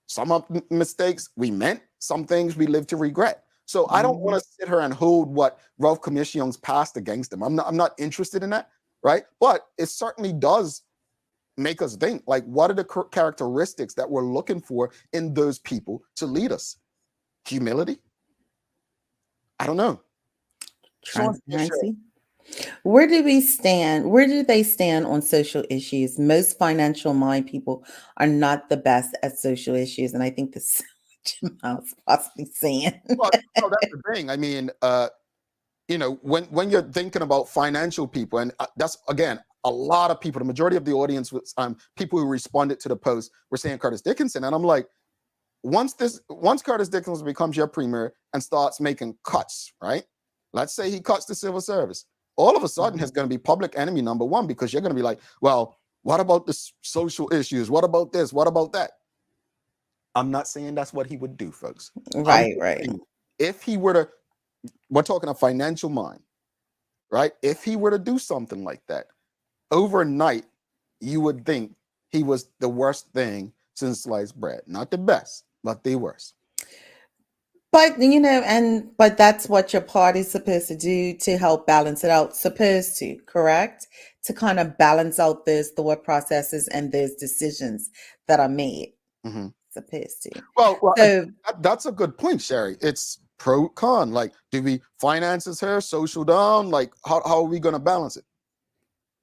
Some of the mistakes we meant, some things we live to regret. So I don't want to sit here and hold what Ralph Commission's passed against them. I'm not interested in that, right? But it certainly does make us think, like, what are the characteristics that we're looking for in those people to lead us? Humility? I don't know. Transparency. Where do we stand? Where do they stand on social issues? Most financial mind people are not the best at social issues, and I think this is what Jamal's possibly saying. Well, that's the thing. I mean, when you're thinking about financial people, and that's again a lot of people. The majority of the audience was people who responded to the post were saying Curtis Dickinson, and I'm like, once Curtis Dickinson becomes your premier and starts making cuts, right? Let's say he cuts the civil service. All of a sudden, he's going to be public enemy number 1 because you're going to be like, well, what about the social issues? What about this? What about that? I'm not saying that's what he would do, folks. Right. If he were to, we're talking a financial mind, right? If he were to do something like that, overnight, you would think he was the worst thing since sliced bread. Not the best, but the worst. But, but that's what your party's supposed to do to help balance it out. Supposed to, correct? To kind of balance out those thought processes and those decisions that are made. Supposed to. Well, so, that's a good point, Sherry. It's pro con. Like, do we finances here, social down? Like, how are we going to balance it?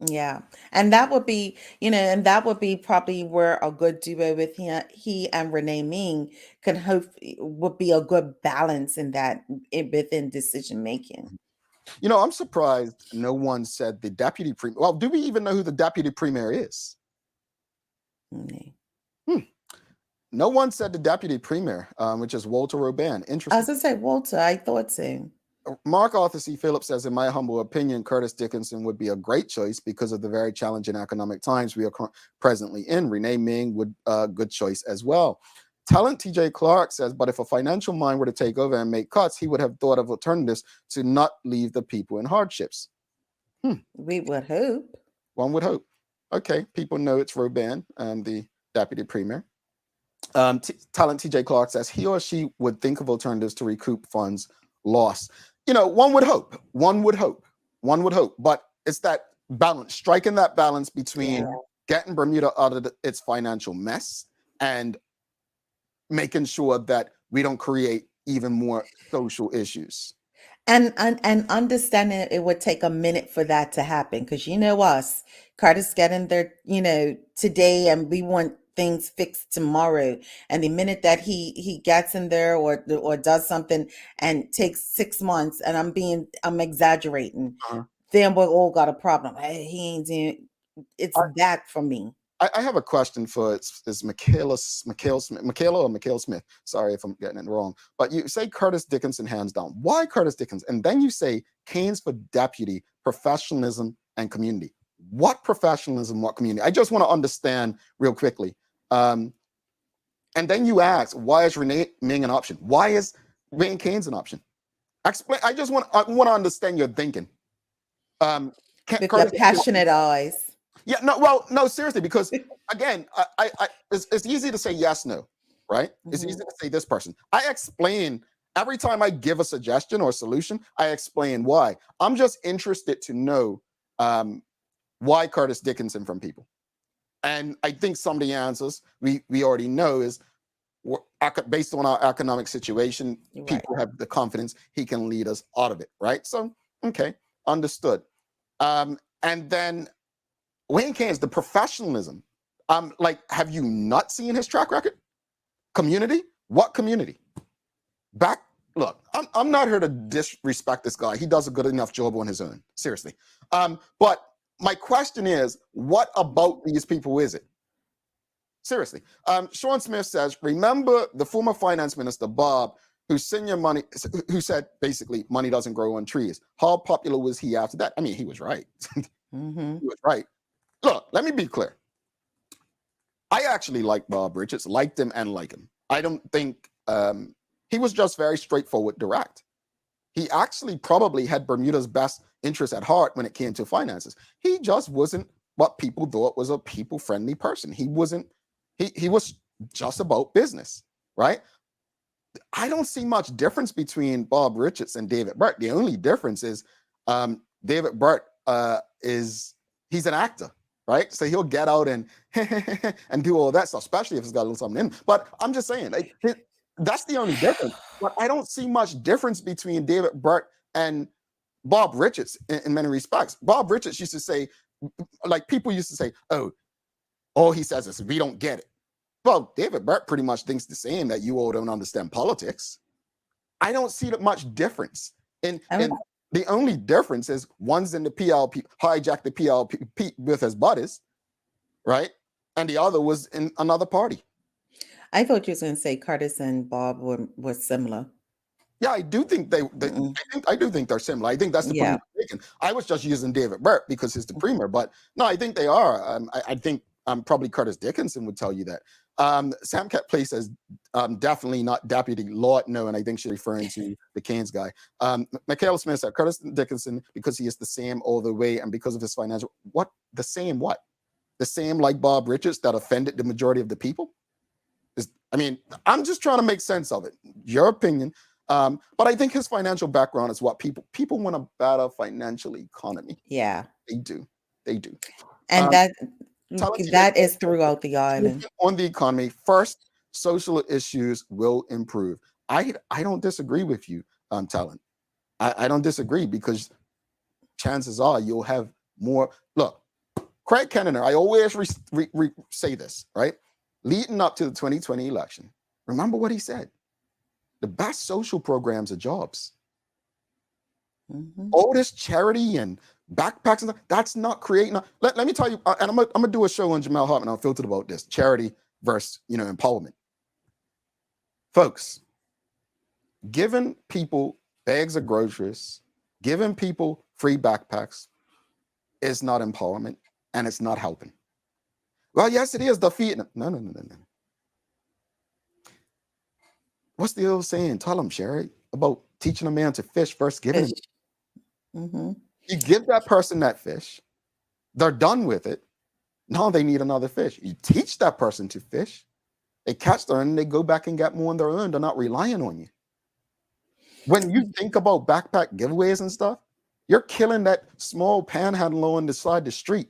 Yeah. And that would be, and that would be probably where a good duo with he and Renee Ming can hope would be a good balance in that within decision making. I'm surprised no one said the deputy premier. Well, do we even know who the deputy premier is? No one said the deputy premier, which is Walter Robin. Interesting. I was going to say Walter. I thought so. Mark Arthur C. Phillips says, in my humble opinion, Curtis Dickinson would be a great choice because of the very challenging economic times we are presently in. Renee Ming would good choice as well. Talent TJ Clark says, but if a financial mind were to take over and make cuts, he would have thought of alternatives to not leave the people in hardships. We would hope. One would hope. Okay, people know it's Robin, the deputy premier. Talent TJ Clark says he or she would think of alternatives to recoup funds lost. One would hope. But it's that balance, striking that balance between getting Bermuda out of its financial mess and making sure that we don't create even more social issues. And understanding it would take a minute for that to happen, because us, Carter's getting there, today, and we want things fixed tomorrow. And the minute that he gets in there or does something and takes 6 months, and I'm exaggerating, then we all got a problem. Hey, he ain't doing. It's that for me. I have a question for it's Michaela or Mikhail Smith. Sorry if I'm getting it wrong. But you say Curtis Dickinson hands down. Why Curtis Dickinson? And then you say Keynes for deputy, professionalism, and community. What professionalism, what community? I just want to understand real quickly. And then you ask, why is Renee Ming an option? Why is Wayne Keynes an option? Explain. I want to understand your thinking. With your passionate eyes. Yeah, no, seriously, because again, it's easy to say yes, no, right? It's easy to say this person. I explain every time I give a suggestion or a solution, I explain why. I'm just interested to know why Curtis Dickinson from people. And I think some of the answers we already know is based on our economic situation, people have the confidence he can lead us out of it, right? So, okay, understood. And then Wayne Keynes, the professionalism, have you not seen his track record? Community? What community? Look, I'm not here to disrespect this guy. He does a good enough job on his own, seriously. But my question is, what about these people is it? Seriously. Sean Smith says, remember the former finance minister, Bob, who said basically money doesn't grow on trees. How popular was he after that? I mean, he was right. He was right. Look, let me be clear. I actually like Bob Richards, liked him and like him. I don't think he was just very straightforward, direct. He actually probably had Bermuda's best interest at heart when it came to finances. He just wasn't what people thought was a people-friendly person. He wasn't, he was just about business, right? I don't see much difference between Bob Richards and David Burt. The only difference is David Burt he's an actor. Right, so he'll get out and and do all that stuff, especially if it's got a little something in him. But I'm just saying, that's the only difference. But I don't see much difference between David Burt and Bob Richards in many respects. Bob Richards used to say, people used to say, "Oh, all he says is we don't get it." Well, David Burt pretty much thinks the same, that you all don't understand politics. I don't see that much difference in. The only difference is one's in the PLP, hijacked the PLP with his buddies, right? And the other was in another party. I thought you were going to say Curtis and Bob were similar. Yeah, I do think I do think they're similar. I think that's the point you're making. I was just using David Burt because he's the premier, but no, I think they are. I think probably Curtis Dickinson would tell you that. Sam Cat Place says definitely not deputy, Lord no, and I think she's referring to the Keynes guy. Michaela Smith said Curtis Dickinson because he is the same all the way and because of his financial the same like Bob Richards that offended the majority of the people. I'm just trying to make sense of it. Your opinion, but I think his financial background is what people want a better financial economy. Yeah, they do, and that is throughout the island. On the economy, first, social issues will improve. I don't disagree with you, Talent. I don't disagree because chances are you'll have more. Look, Craig Kennener, I always say this, right? Leading up to the 2020 election, remember what he said. The best social programs are jobs. All this charity and backpacks and stuff, that's not creating. Let me tell you, and I'm gonna do a show on Jamal Hartman Unfiltered about this charity versus empowerment. Folks, giving people bags of groceries, giving people free backpacks is not empowerment, and it's not helping. Well, yes, it is defeating them. No. What's the old saying? Tell them, Sherry, about teaching a man to fish first giving him. Mm-hmm. You give that person that fish, they're done with it. Now they need another fish. You teach that person to fish, they catch their and they go back and get more on their own. They're not relying on you. When you think about backpack giveaways and stuff, you're killing that small panhandler on the side of the street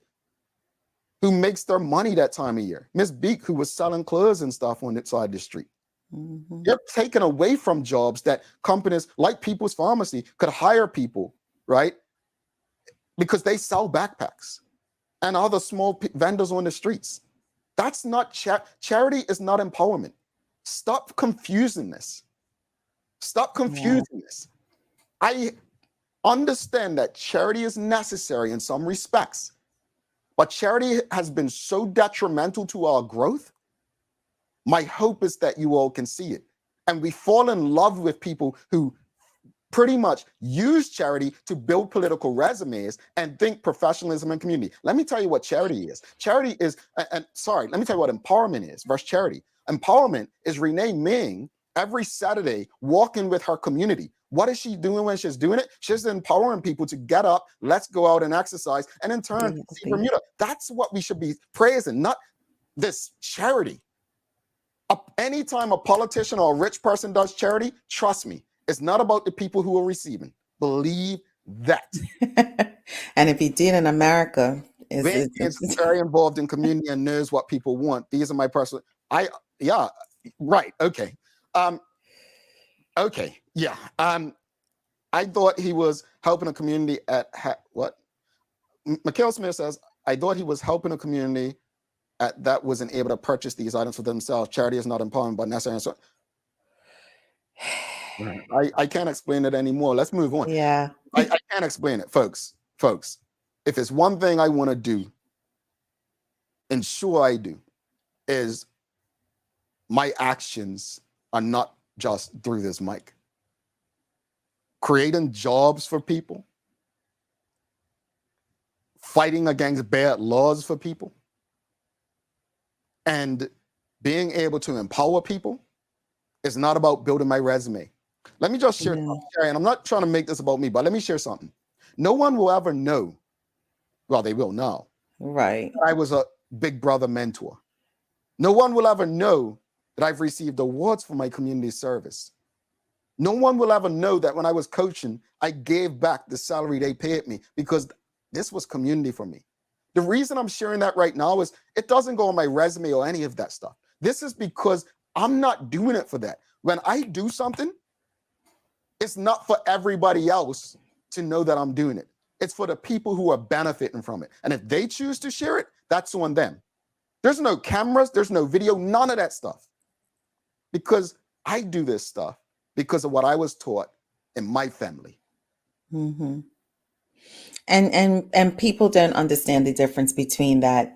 who makes their money that time of year. Miss Beak, who was selling clothes and stuff on the side of the street. Mm-hmm. You're taking away from jobs that companies like People's Pharmacy could hire people, right? Because they sell backpacks and other small vendors on the streets. That's not charity is not empowerment. Stop confusing this. Stop confusing this. I understand that charity is necessary in some respects, but charity has been so detrimental to our growth. My hope is that you all can see it. And we fall in love with people who pretty much use charity to build political resumes and think professionalism and community. Let me tell you what charity is. Charity is, let me tell you what empowerment is versus charity. Empowerment is Renee Ming every Saturday walking with her community. What is she doing when she's doing it? She's empowering people to get up, let's go out and exercise, and in turn, see Bermuda. That's what we should be praising, not this charity. Anytime a politician or a rich person does charity, trust me, it's not about the people who are receiving. Believe that. And if you did in America, it's very involved in community and knows what people want. These are my personal. Right. Okay. I thought he was helping a community at what? Mikhail Smith says, I thought he was helping a community that wasn't able to purchase these items for themselves. Charity is not empowerment, but necessary. So, I can't explain it anymore. Let's move on. Yeah. I can't explain it, folks. If it's one thing I want to do, and sure I do, is my actions are not just through this mic. Creating jobs for people, fighting against bad laws for people, and being able to empower people is not about building my resume. Let me just share, and I'm not trying to make this about me, but let me share something. No one will ever know, well, they will now, right? I was a Big Brother mentor. No one will ever know that I've received awards for my community service. No one will ever know that when I was coaching, I gave back the salary they paid me because this was community for me. The reason I'm sharing that right now is it doesn't go on my resume or any of that stuff. This is because I'm not doing it for that. When I do something, it's not for everybody else to know that I'm doing it. It's for the people who are benefiting from it. And if they choose to share it, that's on them. There's no cameras, there's no video, none of that stuff. Because I do this stuff because of what I was taught in my family. Mm-hmm. And people don't understand the difference between that.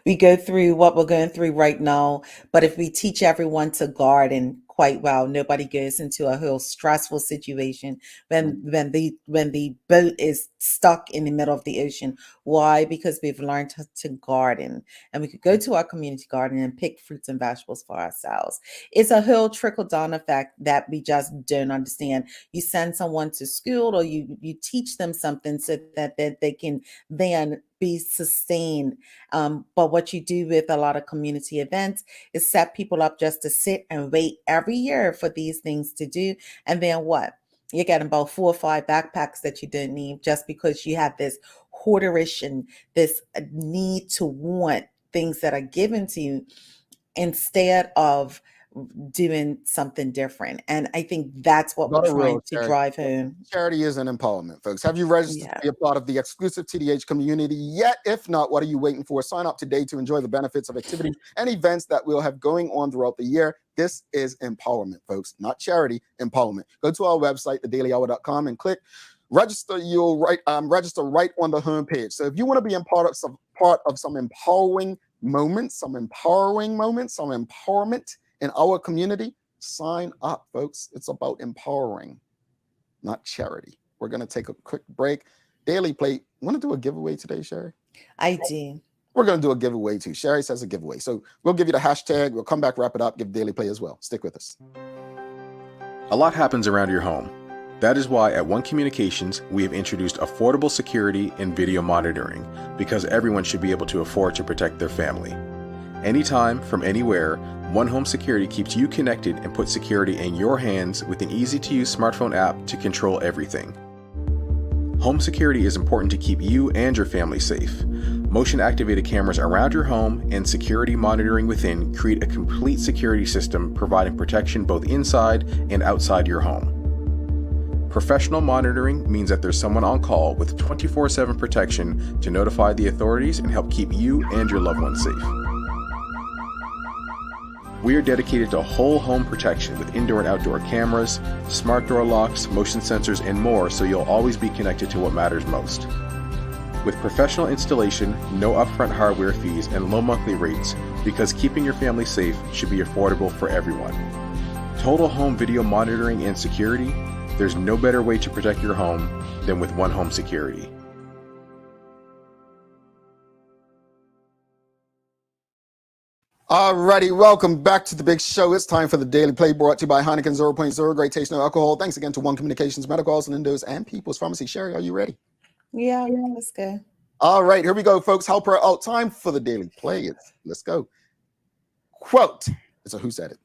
We go through what we're going through right now, but if we teach everyone to garden quite well, nobody goes into a whole stressful situation when the boat is stuck in the middle of the ocean. Why? Because we've learned to garden, and we could go to our community garden and pick fruits and vegetables for ourselves. It's a whole trickle down effect that we just don't understand. You send someone to school, or you teach them something so that they can then be sustained. But what you do with a lot of community events is set people up just to sit and wait every year for these things to do. And then what? You're getting about 4 or 5 backpacks that you didn't need just because you have this hoarderish and this need to want things that are given to you instead of doing something different. And I think that's what we're trying to drive home. Charity is an empowerment, folks. Have you registered to be a part of the exclusive TDH community yet? If not, what are you waiting for? Sign up today to enjoy the benefits of activities and events that we'll have going on throughout the year. This is empowerment, folks, not charity, empowerment. Go to our website, thedailyhour.com, and click register. You'll register right on the homepage. So if you want to be part of some empowering moments, some empowerment in our community, sign up, folks. It's about empowering. not charity. We're going to take a quick break. Daily Play. Want to do a giveaway today, Sherry? I do. We're going to do a giveaway too. Sherry says a giveaway. So we'll give you the hashtag. We'll come back, wrap it up, give Daily Play as well. Stick with us. A lot happens around your home. That is why at One Communications, we have introduced affordable security and video monitoring, because everyone should be able to afford to protect their family. Anytime, from anywhere, One Home Security keeps you connected and puts security in your hands with an easy-to-use smartphone app to control everything. Home security is important to keep you and your family safe. Motion-activated cameras around your home and security monitoring within create a complete security system providing protection both inside and outside your home. Professional monitoring means that there's someone on call with 24/7 protection to notify the authorities and help keep you and your loved ones safe. We are dedicated to whole home protection with indoor and outdoor cameras, smart door locks, motion sensors, and more, so you'll always be connected to what matters most. With professional installation, no upfront hardware fees, and low monthly rates, because keeping your family safe should be affordable for everyone. Total home video monitoring and security, there's no better way to protect your home than with One Home Security. Alrighty, welcome back to the big show. It's time for the Daily Play, brought to you by Heineken 0.0, great taste, no alcohol. Thanks again to One Communications, Medical, Lindos, and People's Pharmacy. Sherry, are you ready? Yeah, let's go. All right, here we go, folks. Help her out. Time for the Daily Play. Let's go. Quote, so who said it?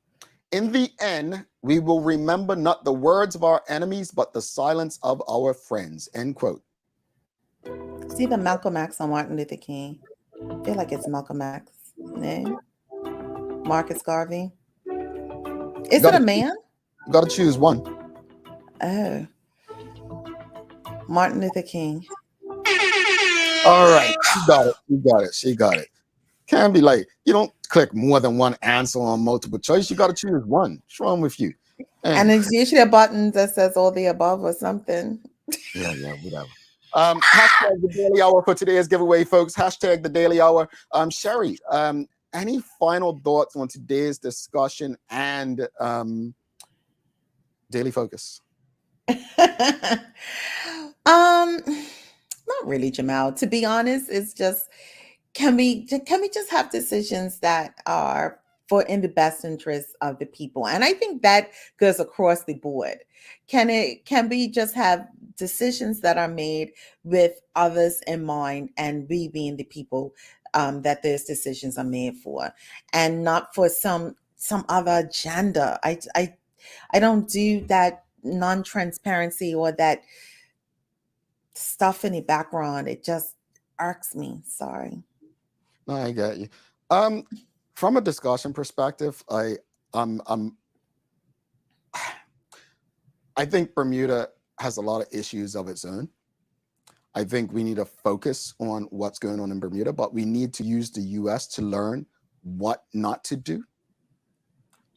In the end, we will remember not the words of our enemies, but the silence of our friends. End quote. It's either Malcolm X or Martin Luther King. I feel like it's Malcolm X. No? Marcus Garvey. Is it a man? You got to choose one. Oh. Martin Luther King. All right. She got it. Can't be like, you don't click more than one answer on multiple choice. You got to choose one. What's wrong with you? And it's usually a button that says all the above or something. Yeah, whatever. Hashtag the Daily Hour for today's giveaway, folks. Hashtag the Daily Hour. Sherry, any final thoughts on today's discussion and Daily Focus? Not really, Jamal. To be honest, it's just can we just have decisions that are in the best interest of the people? And I think that goes across the board. Can we just have decisions that are made with others in mind, and we being the people that those decisions are made for, and not for some other agenda? I don't do that non-transparency or that stuff in the background. It just irks me. Sorry. No, I get you. From a discussion perspective, I think Bermuda has a lot of issues of its own. I think we need to focus on what's going on in Bermuda, but we need to use the U.S. to learn what not to do.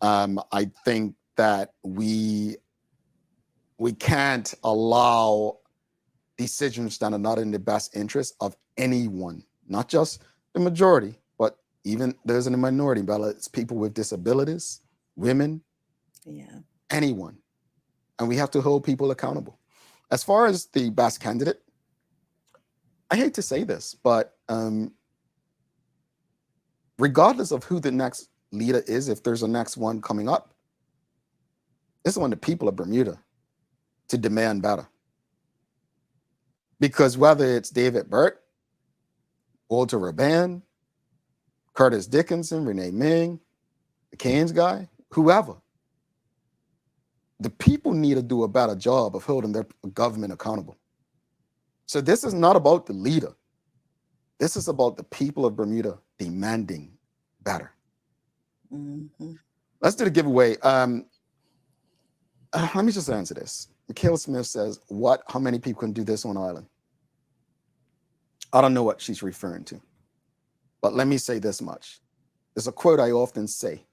I think that we can't allow decisions that are not in the best interest of anyone, not just the majority, but even those in the minority. But it's people with disabilities, women, anyone. And we have to hold people accountable. As far as the best candidate, I hate to say this, but regardless of who the next leader is, if there's a next one coming up, it's on the people of Bermuda to demand better. Because whether it's David Burt, Walter Raban, Curtis Dickinson, Renee Ming, the Keynes guy, whoever, the people need to do a better job of holding their government accountable. So this is not about the leader. This is about the people of Bermuda demanding better. Mm-hmm. Let's do the giveaway. Let me just answer this. Mikhail Smith says, how many people can do this on island? I don't know what she's referring to, but let me say this much. There's a quote I often say,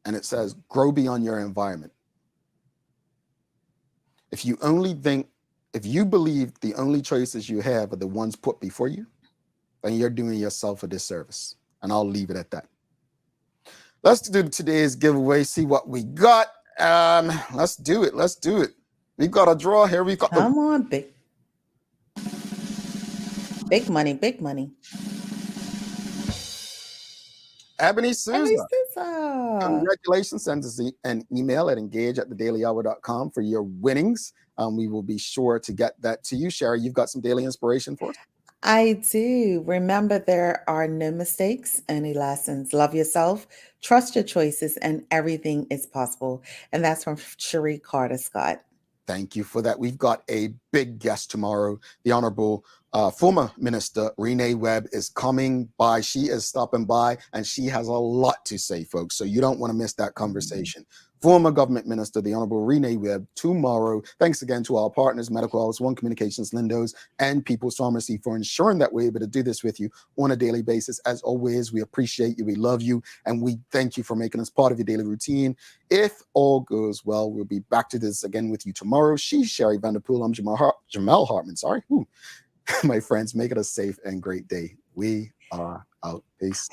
and it says, grow beyond your environment. If you believe the only choices you have are the ones put before you, then you're doing yourself a disservice. And I'll leave it at that. Let's do today's giveaway, see what we got. Let's do it. Let's do it. We've got a draw here. We've got Come on, big money, big money. Ebony Souza. Souza. Congratulations. Send us an email at engage@thedailyhour.com for your winnings. We will be sure to get that to you. Sherry, you've got some daily inspiration for us? I do. Remember, there are no mistakes, only lessons. Love yourself, trust your choices, and everything is possible. And that's from Cherie Carter Scott. Thank you for that. We've got a big guest tomorrow. The Honorable former Minister Renee Webb is coming by. She is stopping by, and she has a lot to say, folks. So you don't want to miss that conversation. Former Government Minister, the Honorable Renee Webb, tomorrow. Thanks again to our partners, Medical House, One Communications, Lindos, and People's Pharmacy for ensuring that we're able to do this with you on a daily basis. As always, we appreciate you, we love you, and we thank you for making us part of your daily routine. If all goes well, we'll be back to this again with you tomorrow. She's Sherry Vanderpool. I'm Jamel Hartman. Sorry. My friends, make it a safe and great day. We are out. Peace.